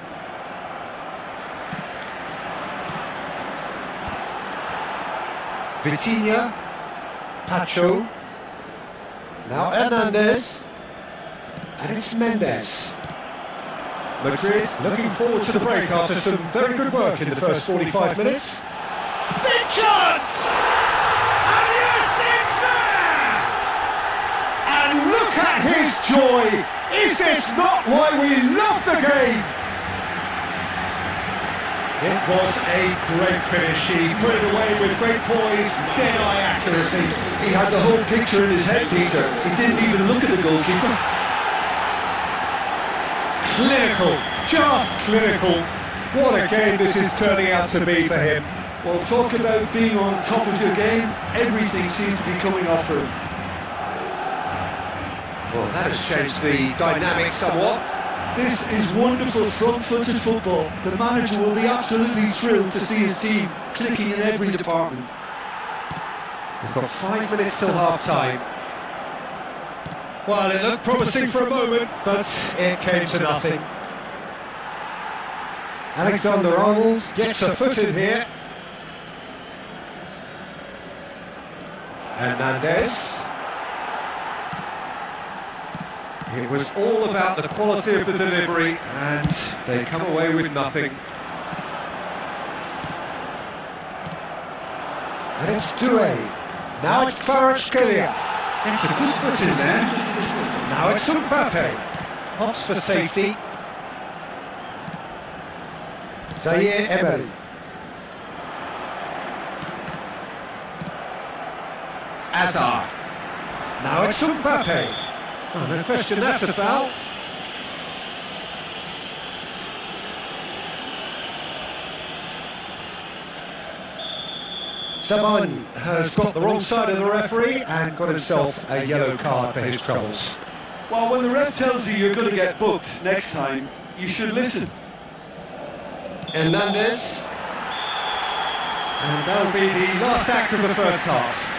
Vitinha. Tacho. Now Hernandez. And it's Mendes. Madrid looking forward to the break after some very good work in the first 45 minutes. Big chance! And yes, it's there! And look at his joy! Is this not why we love the game? It was a great finish. He put it away with great poise, dead-eye accuracy. He had the whole picture in his head, Peter. He didn't even look at the goalkeeper. Clinical, just clinical. What a game this is turning out to be for him. Well, talk about being on top of your game. Everything seems to be coming off for him. Well, that has changed the dynamic somewhat. This is wonderful front-footed football. The manager will be absolutely thrilled to see his team clicking in every department. We've got 5 minutes till half-time. Well, it looked promising for a moment, but it came to nothing. Alexander-Arnold gets a foot in here. Hernandez. It was all about the quality of the delivery, and they come away with nothing. And it's Doué. Now it's Kvaratskhelia. It's a good foot in there. Now it's Mbappe. Opts for safety. Zaire Emery. Azar. Now it's Mbappe. Oh, no question, that's a foul. Sabani has got the wrong side of the referee and got himself a yellow card for his troubles. Well, when the ref tells you you're going to get booked next time, you should listen. Hernandez. And that'll be the last act of the first half.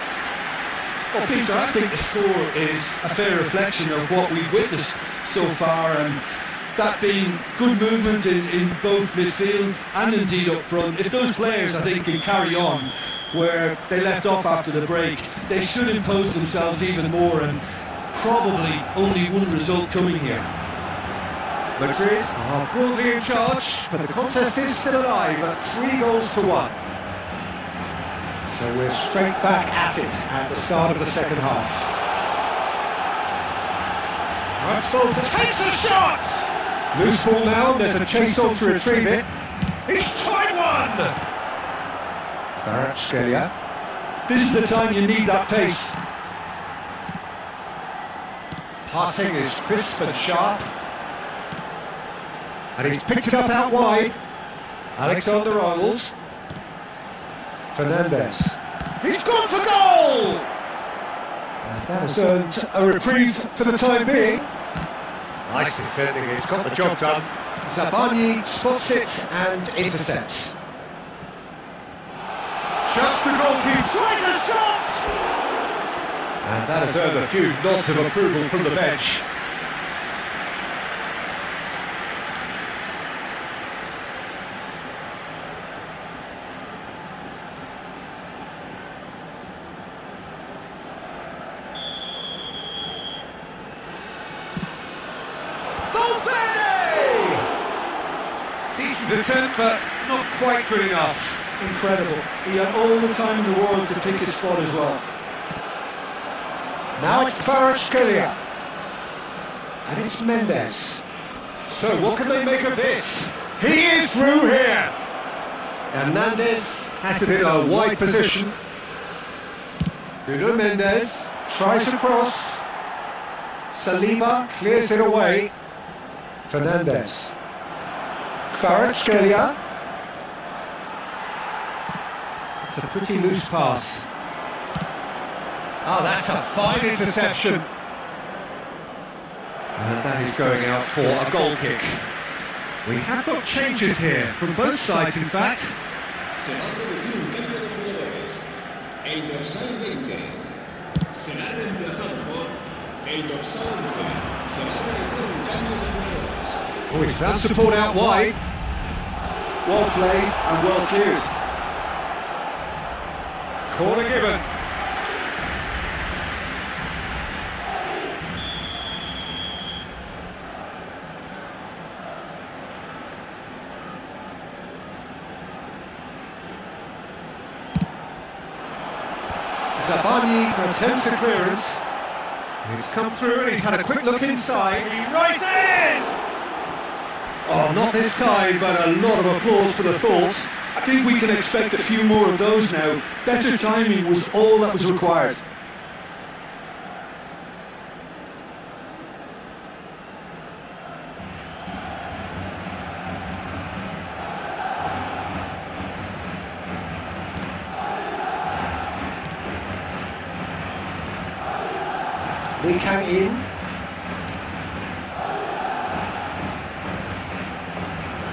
Well, Peter, I think the score is a fair reflection of what we've witnessed so far, and that being good movement in both midfield and indeed up front. If those players, I think, can carry on where they left off after the break, they should impose themselves even more, and probably only one result coming here. Madrid are broadly in charge, but the contest is still alive at 3-1. So we're straight back at it at the start of the second half. Ratzvold takes a shot! Loose ball now, there's a chase on to retrieve it. He's tried one! Kvaratskhelia. This is the time you need that pace. Passing is crisp and sharp. And he's picked it up out wide. Alexander-Arnold. Fernandez. He's gone for goal! And that has earned a reprieve for the time being. Nice defending, it's got the job done. Zabani spots it and intercepts. Just the goalkeeper tries a shot! And that has earned a few nods of approval from the bench. Decent attempt, but not quite good enough. Incredible. He had all the time in the world to pick his spot as well. Now it's Kvaratskhelia. And it's Mendes. So what can they make of this? He is through here! Hernandez has it in a wide position. Nuno Mendes. tries a cross. Saliba clears it away. Fernandez. Kvaratskhelia. It's a pretty loose pass. Oh, that's a fine interception. And that is going out for a goal kick. We have got changes here from both sides, in fact. Se va a producir un cambio de jugadores. El dorsal 20 será reemplazado por el dorsal 11. Se va a realizar un cambio de jugadores. Oh, he's found support out wide. Well played and well cleared. Corner given. Zabani attempts a clearance. He's come through and he's had a quick look inside. He rises! Oh, not this time, but a lot of applause for the thought. I think we can expect a few more of those now. Better timing was all that was required. Lee Kang in.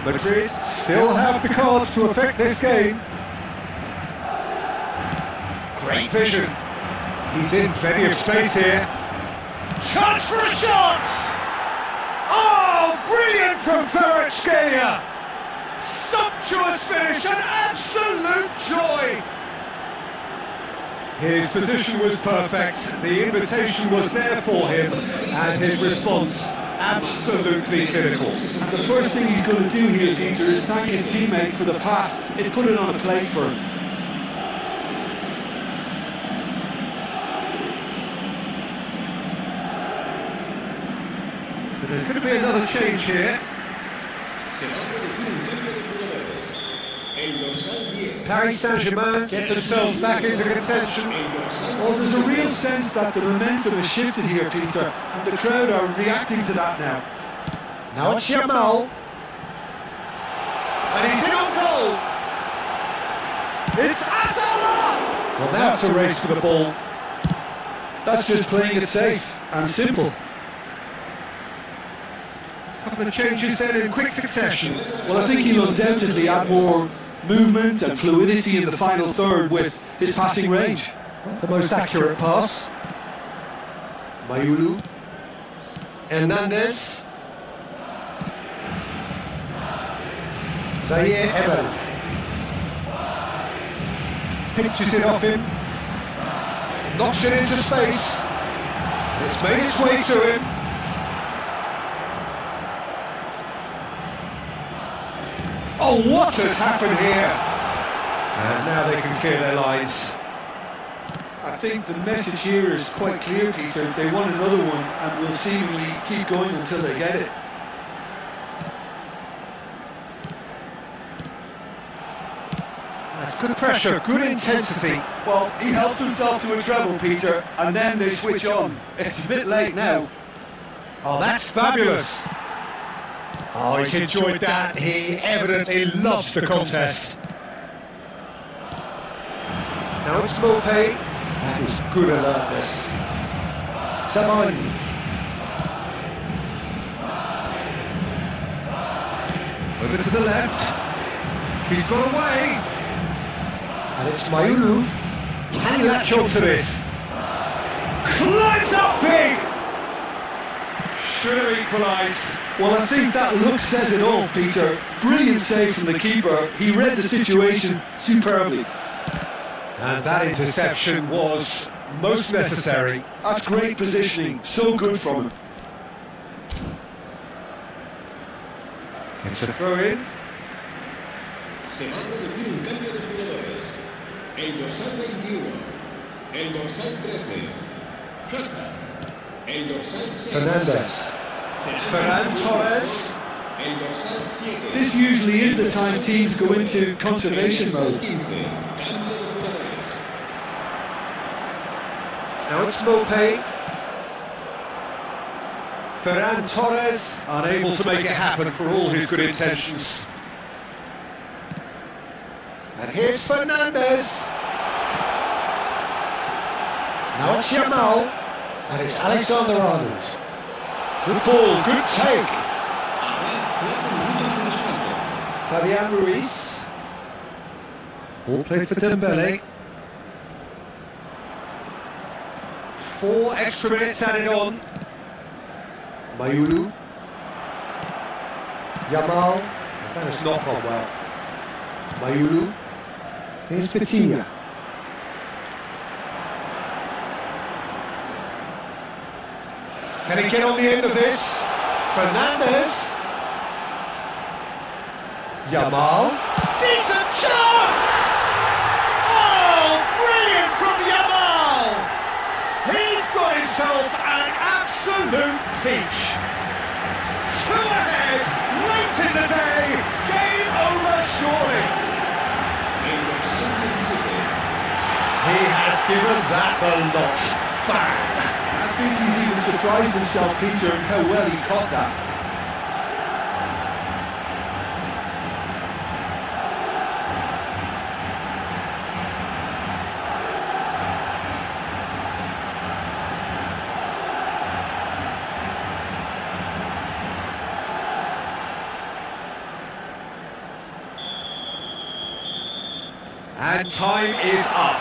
Madrid still have the cards to affect this game. Great vision. He's in plenty of space here. Chance for a shot! Oh, brilliant from Kvaratskhelia! Sumptuous finish, an absolute joy! His position was perfect, the invitation was there for him, and his response absolutely clinical. And the first thing he's going to do here, Peter, is thank his teammate for the pass. It put it on a plate for him. So there's going to be another change here. Se va a producir un cambio de jugadores. El dorsal 10. Paris Saint-Germain get themselves back into contention. Well, there's a real sense that the momentum has shifted here, Peter, and the crowd are reacting to that now. Now it's Yamal. And he's in on goal. It's ASUS! Well, now it's a race for the ball. That's just playing it safe and simple. Couple of changes then in quick succession. Well, I think he'll undoubtedly add more movement and fluidity in the final third with his passing range. The most accurate pass. Mayulu. Hernandez. Zaire Emery. Pitches it off him. Knocks it into space. It's made its way to him. Oh, what has happened here? And now they can clear their lines. I think the message here is quite clear, Peter. They want another one and will seemingly keep going until they get it. That's good pressure, good intensity. Well, he helps himself to a treble, Peter, and then they switch on. It's a bit late now. Oh, that's fabulous. Oh, he's enjoyed that. He evidently loves the contest. Now it's Mopé. That is good alertness. Samani. Over to the left. He's got away. And it's Mayulu. Can he latch on to this? Climbs up big! Should have equalised. Well, I think that look says it all, Peter. Brilliant save from the keeper. He read the situation superbly. And that interception was most necessary. That's great positioning. So good from him. It's a throw-in. Se va a producir un cambio de jugadores. El dorsal 21. El dorsal 13. Costa. El dorsal 6. Fernandez. Ferran Torres. El dorsal 7. This usually is the time teams go into conservation mode. 15. Cambio de jugadores. Now it's Mopé. Ferran Torres, Unable to make it happen for all his good intentions. and here's Fernandez. Now it's Yamal, and it's Alexander-Arnold. Good ball, good take. Fabian Ruiz. Ball played for Dembele. 4 extra minutes added on. Mayulu. Yamal. That has not gone well. Mayulu. Here's Petilla. Can he get on the end of this? Fernandez. Yamal. Decent chance! Oh, brilliant from Yamal! He's got himself an absolute peach. 2 ahead, late in the day, game over surely. He has given that the lot. Bang! I think he's even surprised himself, Peter, in how well he caught that. And time is up.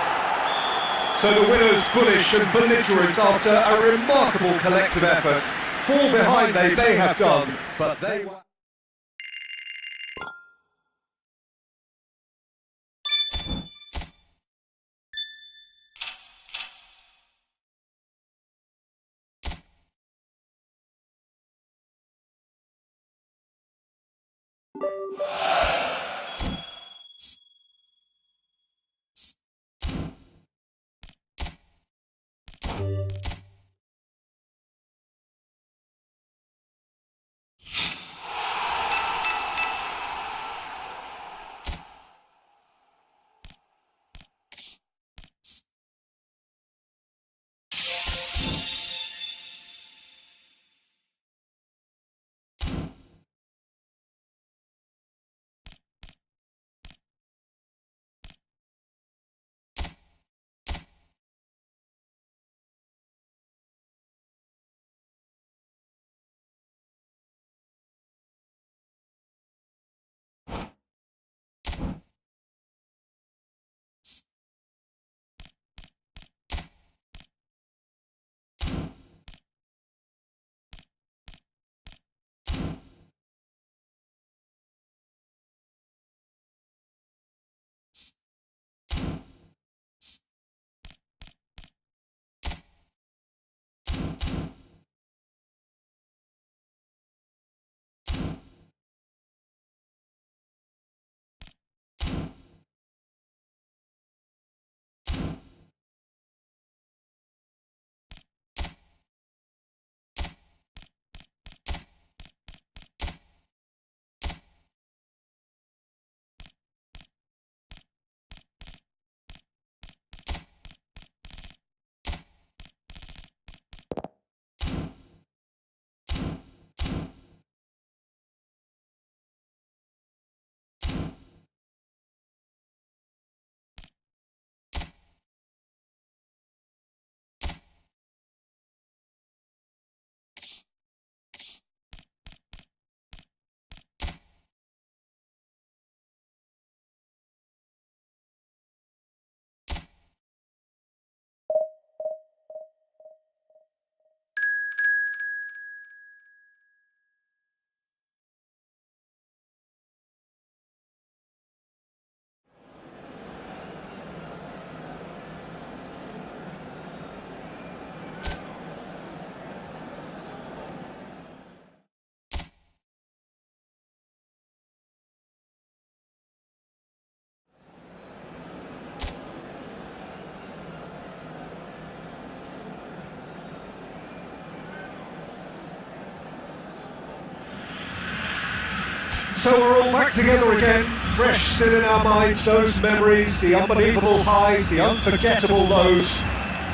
So the winners, bullish and belligerent after a remarkable collective effort. Fall behind they may have done, but they were... So we're all back together again, fresh still in our minds, those memories, the unbelievable highs, the unforgettable lows.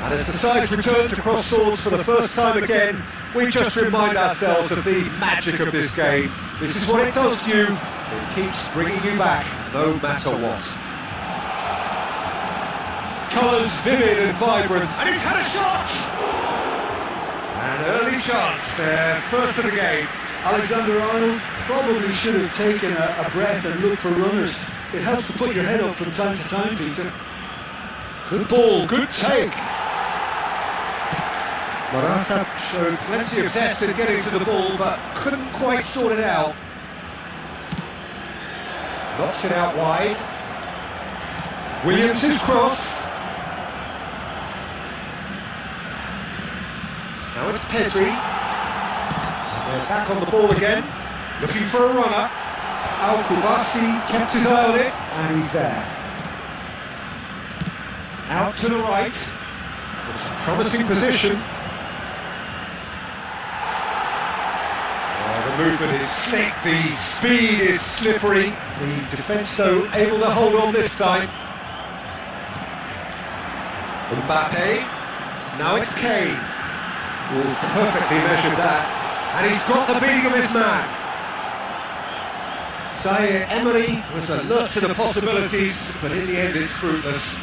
And as the sides return to cross swords for the first time again, we just remind ourselves of the magic of this game. This is what it does to you. It keeps bringing you back, no matter what. Colours vivid and vibrant, and he's had a shot! An early chance there, first of the game. Alexander-Arnold probably should have taken a breath and looked for runners. It helps to put your head up from time to time, Peter. Good ball, good take. Morata showed plenty of zest in getting to the ball, but couldn't quite sort it out. Knocks it out wide. Williams' cross. Now it's Pedri. And they're back on the ball again, looking for a runner. Al-Kubasi kept his eye on it, and he's there. Out to the right. It's a promising position. The movement is slick, the speed is slippery. The defence, though, able to hold on this time. Mbappe. Now it's Kane. Oh, perfectly measured that. And he's got the beating of his man. Zaire Emery was alert to the possibilities, but in the end it's fruitless.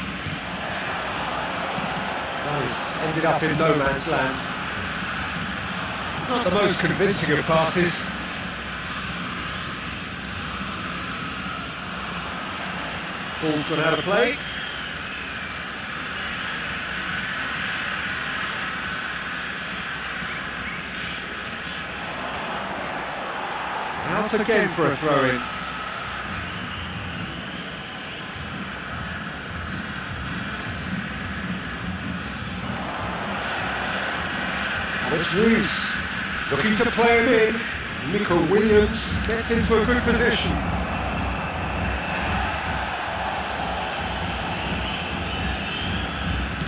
Nice. Ended up in no man's land. Not the most convincing of passes. Ball's gone out of play. Out again for a throw-in. Alex Ruiz looking to play him in. Nico Williams gets into a good position.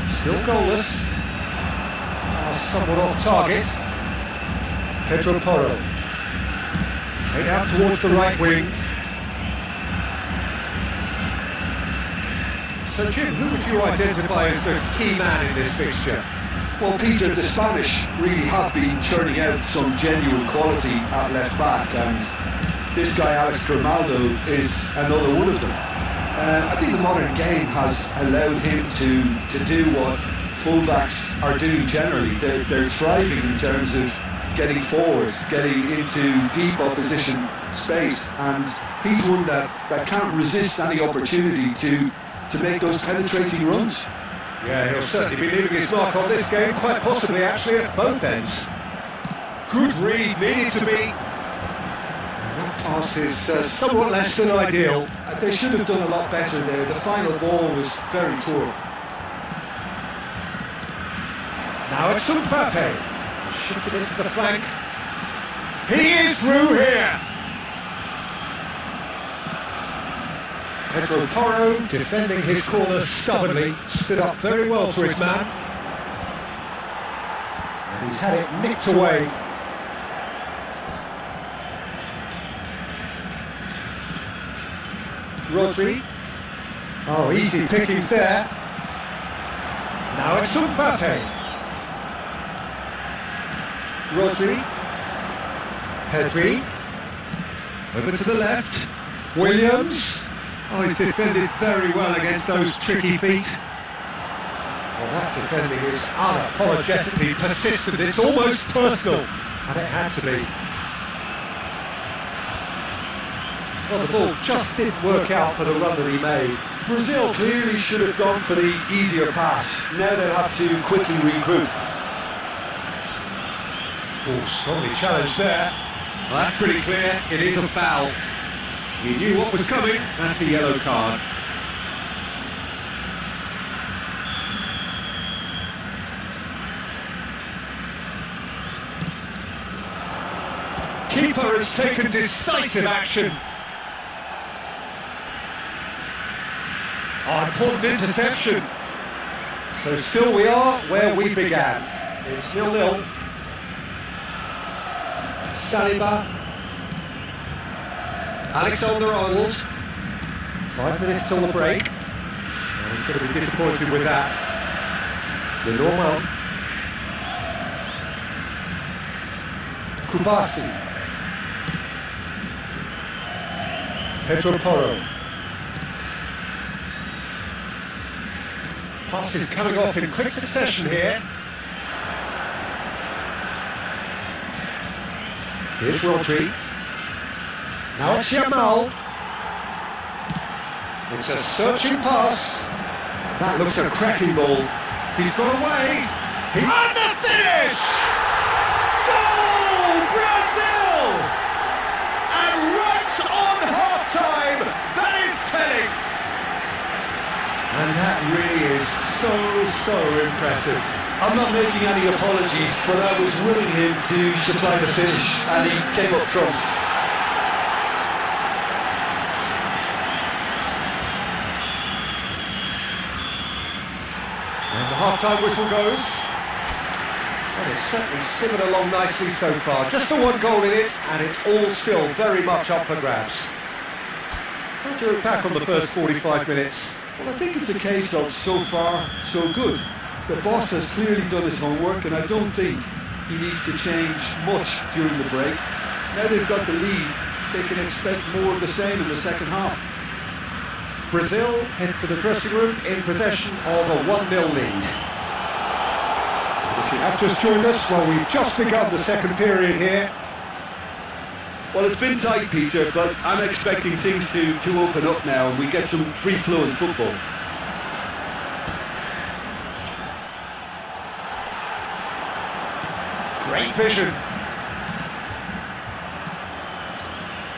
Still goalless. Pass somewhat off target. Pedro Porro. Played out towards the right wing. So Jim, who would you identify as the key man in this fixture? Well, Peter, the Spanish really have been churning out some genuine quality at left back, and this guy Alex Grimaldo is another one of them. I think the modern game has allowed him to do what fullbacks are doing generally. They're thriving in terms of getting forward, getting into deep opposition space, and he's one that can't resist any opportunity to make those penetrating runs. Yeah, he'll certainly be leaving his mark on this game, quite possibly actually at both ends. Good read, needed to be. And that pass is somewhat less than ideal. They should have done a lot better there. The final ball was very poor. Now it's Mbappe. Shifted into the flank. He is through here! Pedro Porro, defending his corner stubbornly, stood up very well to his man. And he's had it nicked away. Rodri. Oh, easy pickings there. Now it's Mbappe. Rodri. Pedri. Over to the left. Williams. Oh, he's defended very well against those tricky feet. Well, that defending is unapologetically persistent. It's almost personal, and it had to be. Well, the ball just didn't work out for the run that he made. Brazil clearly should have gone for the easier pass. Now they'll have to quickly regroup. Oh, strongly challenged there. Well, that's pretty clear. It is a foul. He knew what was coming. That's a yellow card. Keeper has taken decisive action. Oh, important interception. So still we are where we began. It's 0-0. Saliba. Alexander-Arnold. 5 minutes till the break. And he's going to be disappointed with that. Lenormand. Kubasi. Pedro Porro. Passes coming off in quick succession here. Here's Rodri. Now it's Yamal. It's a searching pass. That looks a cracking ball. He's got away. And the finish! Goal, Brazil! And right on half-time, that is telling. And that really is so impressive. I'm not making any apologies, but I was willing him to supply the finish, and he came up trumps. And the half-time whistle goes. And it's certainly simmered along nicely so far. Just the one goal in it, and it's all still very much up for grabs. How do you look back on the first 45 minutes? Well, I think it's a case of so far, so good. The boss has clearly done his homework, and I don't think he needs to change much during the break. Now they've got the lead, they can expect more of the same in the second half. Brazil head for the dressing room in possession of a 1-0 lead. If you have just joined us, well, we've just begun the second period here. Well, it's been tight, Peter, but I'm expecting things to open up now and we get some free-flowing football. Great vision.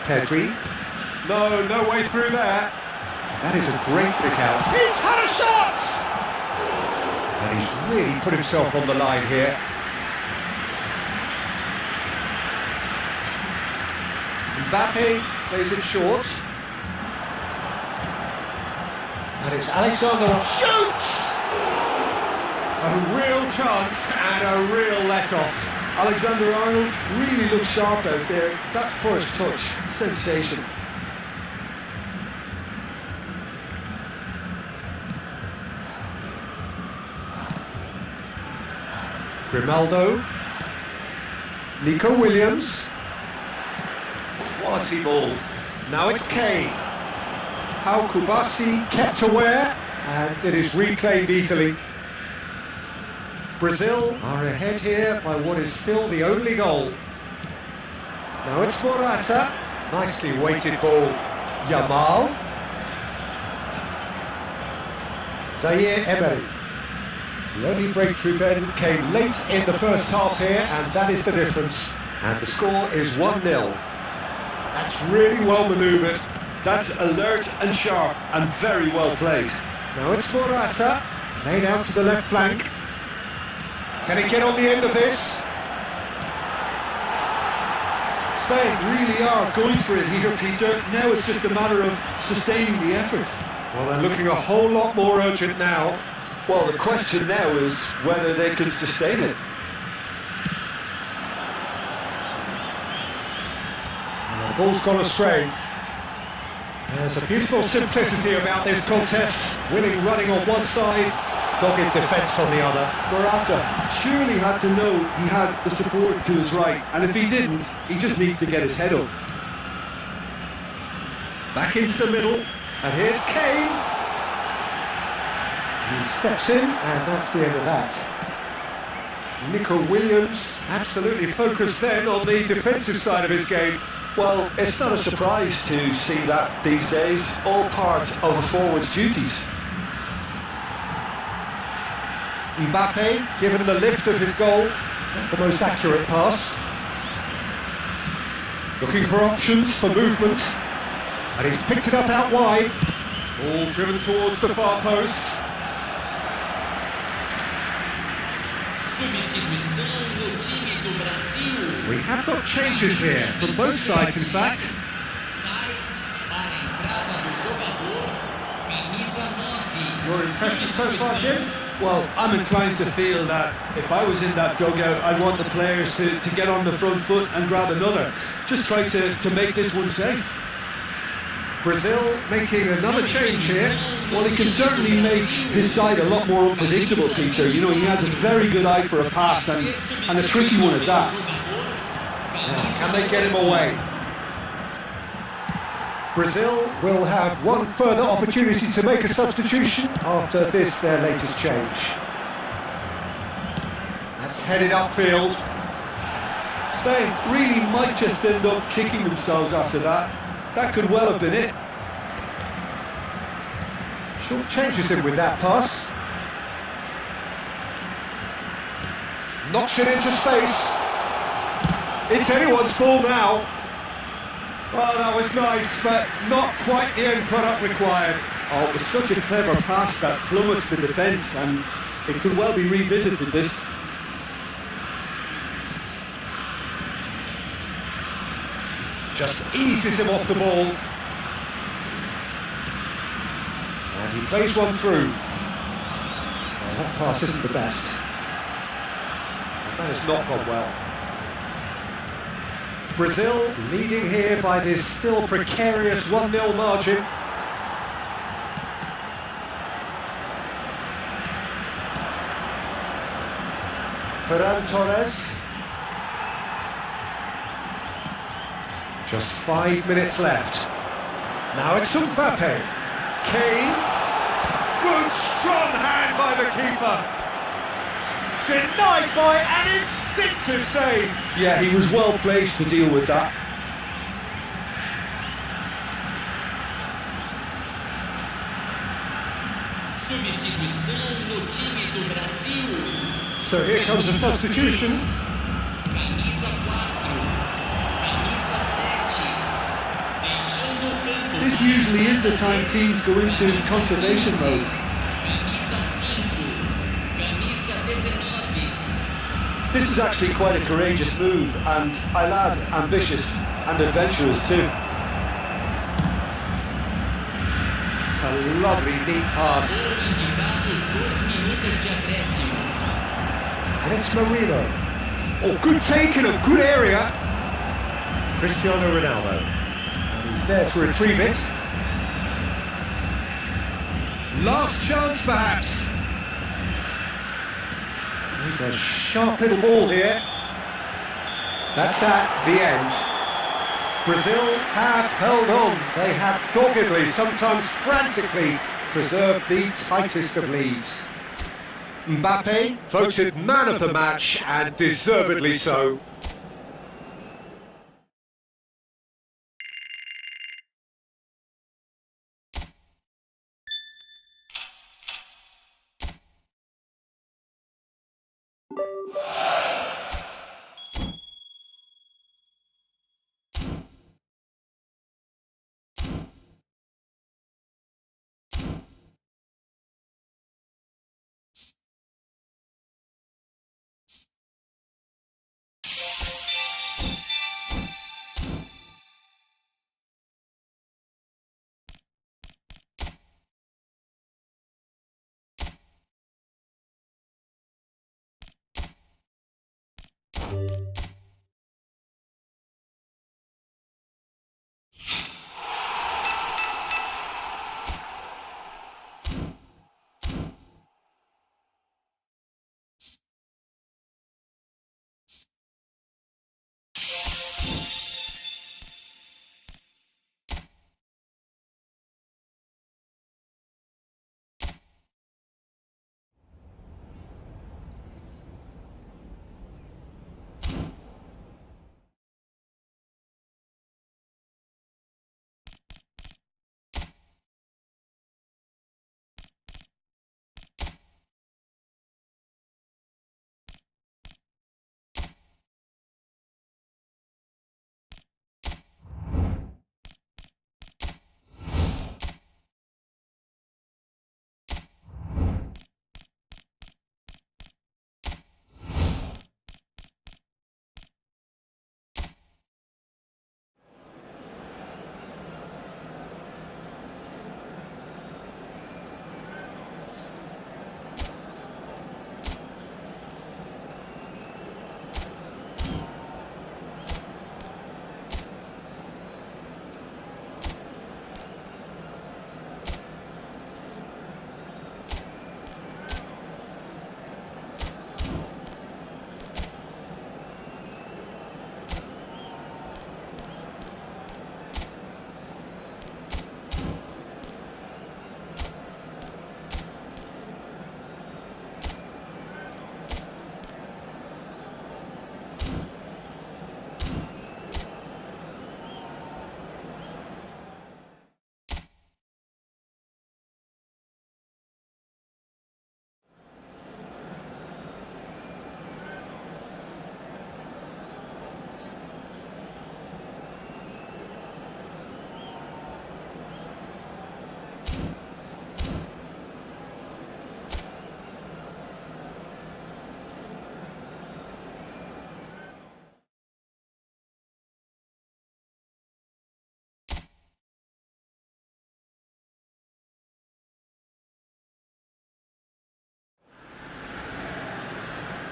Pedri. No way through there. That is a great pick out. He's had a shot! And he's really put himself on the line here. Mbappe plays it short. And it's Alexander shoots! A real chance and a real let-off. Alexander-Arnold really looks sharp out there. That first touch, sensation. Grimaldo. Nico Williams. Quality ball. Now it's Kane. How Kubasi kept aware, and it is reclaimed easily. Brazil are ahead here by what is still the only goal. Now it's Morata. Nicely weighted ball. Yamal. Zaire Emery. The only breakthrough then came late in the first half here, and that is the difference. And the score is 1-0. That's really well manoeuvred. That's alert and sharp and very well played. Now it's Morata, laid out to the left flank. Can he get on the end of this? Spain really are going for it here, Peter. Now it's just a matter of sustaining the effort. Well, they're looking a whole lot more urgent now. Well, the question now is whether they can sustain it. And the ball's gone astray. There's a beautiful simplicity about this contest. Willing running on one side, dogged defence on the other. Morata surely had to know he had the support to his right, and if he didn't, he just needs to get his head up. Back into the middle, and here's Kane. He steps in, and that's the end of that. Nico Williams, absolutely focused then on the defensive side of his game. Well, it's not a surprise to see that these days, all part of a forward's duties. Mbappe, given the lift of his goal, not the most accurate pass. Looking for options for movement, and he's picked it up out wide. Ball driven towards the far post. We have got changes here, from both sides in fact. Your impression so far, Jim? Well, I'm inclined to feel that if I was in that dugout, I'd want the players to get on the front foot and grab another. Just try to make this one safe. Brazil making another change here. Well, he can certainly make his side a lot more unpredictable, Peter. You know, he has a very good eye for a pass and a tricky one at that. Now, can they get him away? Brazil will have one further opportunity to make a substitution after this, their latest change. That's headed upfield. Spain really might just end up kicking themselves after that. That could well have been it. Short changes him with that pass. Knocks it into space. It's anyone's ball now. Well, that was nice, but not quite the end product required. Oh, it was such a clever pass that plummets the defence, and it could well be revisited, this. Just eases him off the ball. And he plays one through. Well, that pass isn't the best. That has not gone well. Brazil leading here by this still precarious 1-0 margin. Ferran Torres. Just 5 minutes left. Now it's Mbappe. Kane. Good strong hand by the keeper. Denied by an instinctive save. Yeah, he was well placed to deal with that. Substituição no time do Brasil. So here comes the substitution. Camisa 4, camisa 7. Deixando o campo. This usually is the time teams go into conservation mode. Camisa 5, camisa 19. This is actually quite a courageous move, and I'll add ambitious and adventurous too. It's a lovely, neat pass. Indicados 2 minutos de acréscimo. And it's Marino. Oh, good take in a good area. Cristiano Ronaldo. And he's there to retrieve it. Last chance, perhaps. It's a sharp little ball here. That's at the end. Brazil have held on. They have doggedly, sometimes frantically, preserved the tightest of leads. Mbappe voted man of the match, and deservedly so.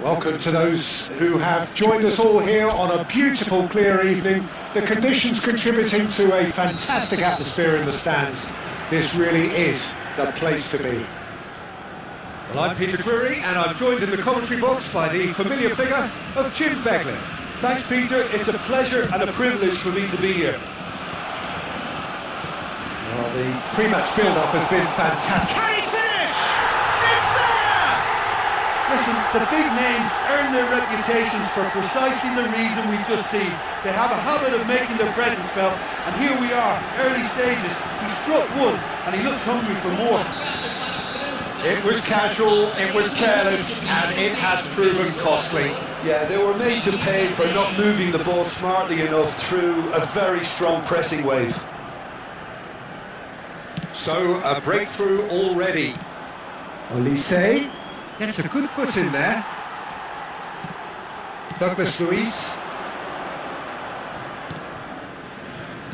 Welcome to those who have joined us all here on a beautiful, clear evening. The conditions contributing to a fantastic atmosphere in the stands. This really is the place to be. Well, I'm Peter Drury, and I'm joined in the commentary box by the familiar figure of Jim Beglin. Thanks, Peter. It's a pleasure and a privilege for me to be here. Well, the pre-match build-up has been fantastic. Can he finish? It's there! Listen, the big names earn their reputations for precisely the reason we've just seen. They have a habit of making their presence felt, and here we are, early stages. He struck one, and he looks hungry for more. It was casual, it was careless, and it has proven costly. Yeah, they were made to pay for not moving the ball smartly enough through a very strong pressing wave. So, a breakthrough already. Olise gets a good foot in there. Douglas Luiz.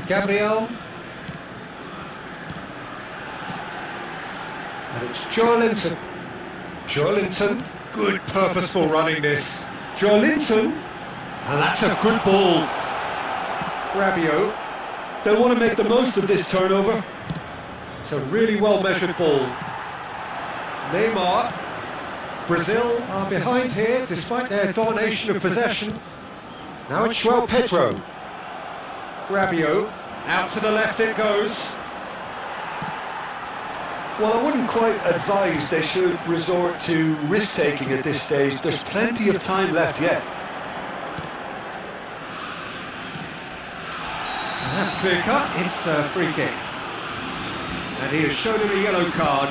Gabriel. And it's Joelinton. Joelinton, good purposeful running this. Joelinton, and that's a good ball. Rabiot. They'll want to make the most of this turnover. It's a really well measured ball. Neymar. Brazil are behind here despite their domination of possession. Now it's João Pedro. Rabiot. Out to the left it goes. Well, I wouldn't quite advise they should resort to risk-taking at this stage. There's plenty of time left yet. And that's clear cut. It's a free kick. And he has shown him a yellow card.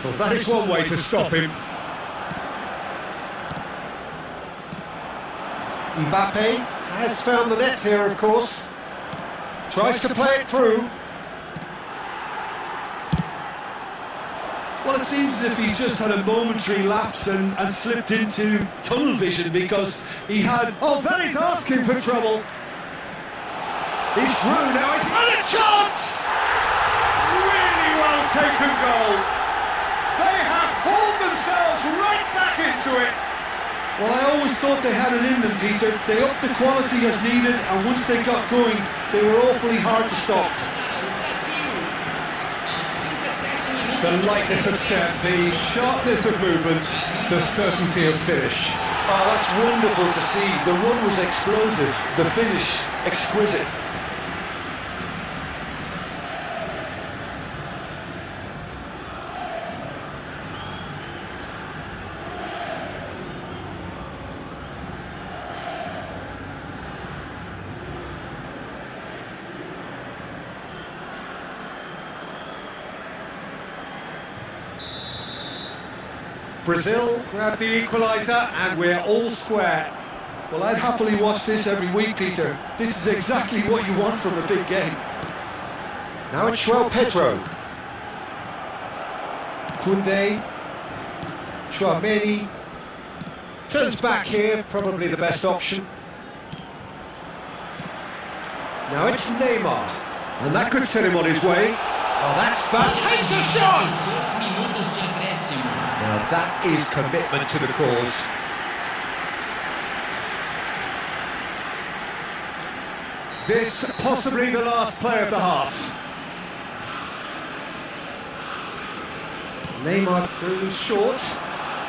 Well, that is one way to stop him. Mbappe has found the net here, of course. Tries to play it through. Well, it seems as if he's just had a momentary lapse and slipped into tunnel vision because he had... Oh, that is asking for trouble. He's through now, he's had a chance! Really well taken goal. They have hauled themselves right back into it. Well, I always thought they had it in them, Peter. They upped the quality as needed, and once they got going, they were awfully hard to stop. The lightness of step, the sharpness of movement, the certainty of finish. Oh, that's wonderful to see. The run was explosive, the finish exquisite. Brazil grab the equaliser and we're all square. Well, I'd happily watch this every week, Peter. This is exactly what you want from a big game. Now it's João Pedro. Koundé. Chouameni. Turns back here, probably the best option. Now it's Neymar. And that could set him on his way. Oh, that's bad. Takes a shot! Now that is commitment to the cause. This possibly the last play of the half. Neymar goes short.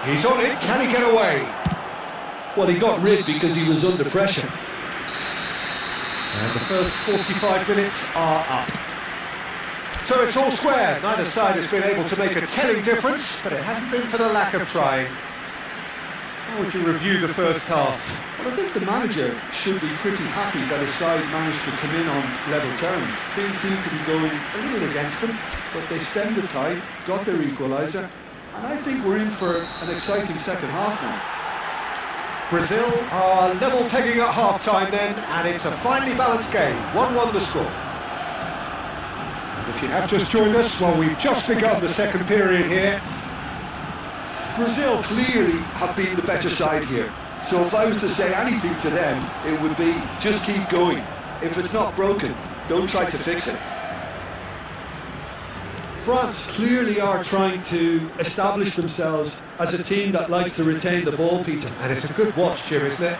He's on it. Can he get away? Well, he got rid because he was under pressure. And the first 45 minutes are up. So it's all square. Neither side has been able to make a telling difference, but it hasn't been for the lack of trying. How would you review the first half? Well, I think the manager should be pretty happy that his side managed to come in on level terms. Things seem to be going a little against them, but they stemmed the tide, got their equaliser, and I think we're in for an exciting second half now. Brazil are level pegging at half-time then, and it's a finely balanced game. 1-1 the score. If you have just joined us, well, we've just begun the second period here. Brazil clearly have been the better side here. So if I was to say anything to them, it would be just keep going. If it's not broken, don't try to fix it. France clearly are trying to establish themselves as a team that likes to retain the ball, Peter. And it's a good watch, Jim, isn't it?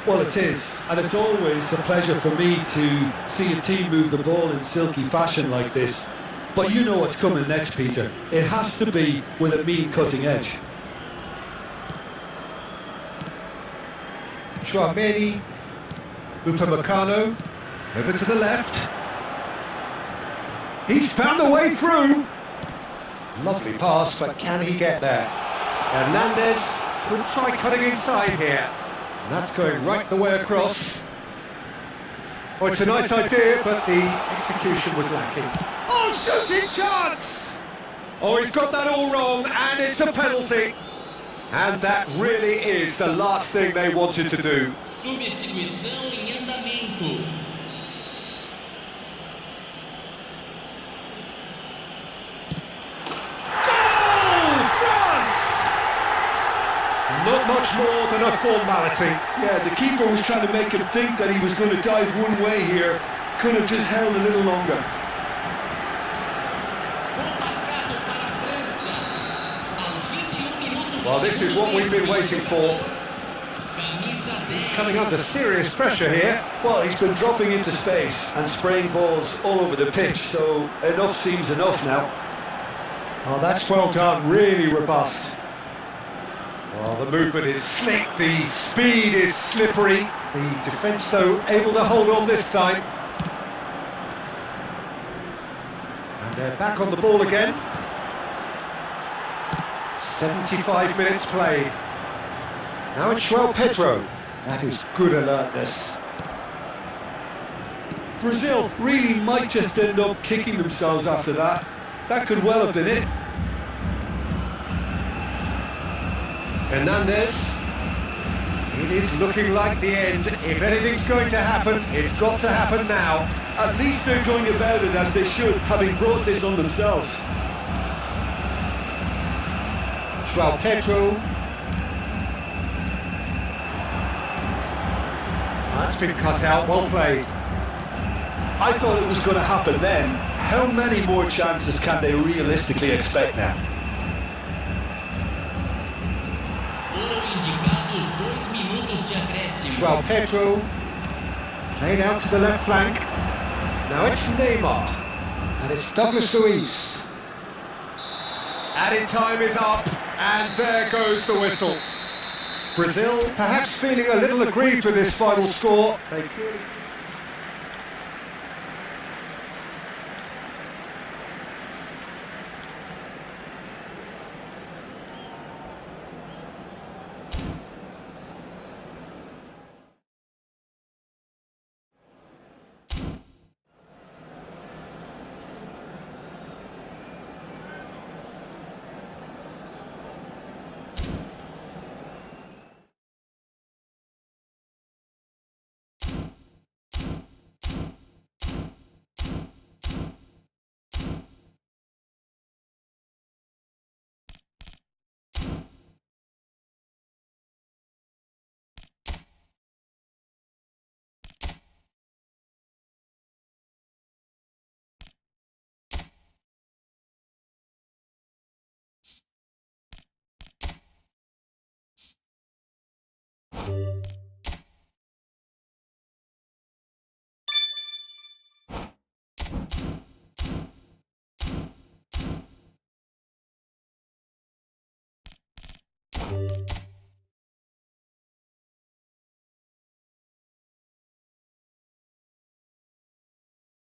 Well, it is, and it's always a pleasure for me to see a team move the ball in silky fashion like this. But you know what's coming next, Peter. It has to be with a mean cutting edge. Chouameni, Upamecano, over to the left. He's found a way through. Lovely pass, but can he get there? Hernandez could try cutting inside here. And that's going right the way across. Oh, it's a nice idea, but the execution was lacking. Oh, shooting chance! Oh, he's got that all wrong, and it's a penalty. And that really is the last thing they wanted to do. Substituição em andamento. Not much more than a formality. Yeah, the keeper was trying to make him think that he was going to dive one way here. Could have just held a little longer. Marcado para a França. Aos 21 minutos. Well, this is what we've been waiting for. Camisa 10. Coming under serious pressure here. Well, he's been dropping into space and spraying balls all over the pitch, so enough seems enough now. Oh, that's well done, really robust. Well, the movement is slick, the speed is slippery. The defence, though, able to hold on this time. And they're back on the ball again. 75 minutes played. Now it's João Pedro. That is good alertness. Brazil really might just end up kicking themselves after that. That could well have been it. Hernandez. It is looking like the end. If anything's going to happen, it's got to happen now. At least they're going about it as they should, having brought this on themselves. João Pedro. That's been cut out, well played. I thought it was going to happen then. How many more chances can they realistically expect now? Foram indicados 2 minutos de acréscimo. João Pedro. Played out to the left flank. Now it's Neymar. And it's Douglas Luiz. Added time is up, and there goes the whistle. Brazil perhaps feeling a little aggrieved with this final score. They clearly...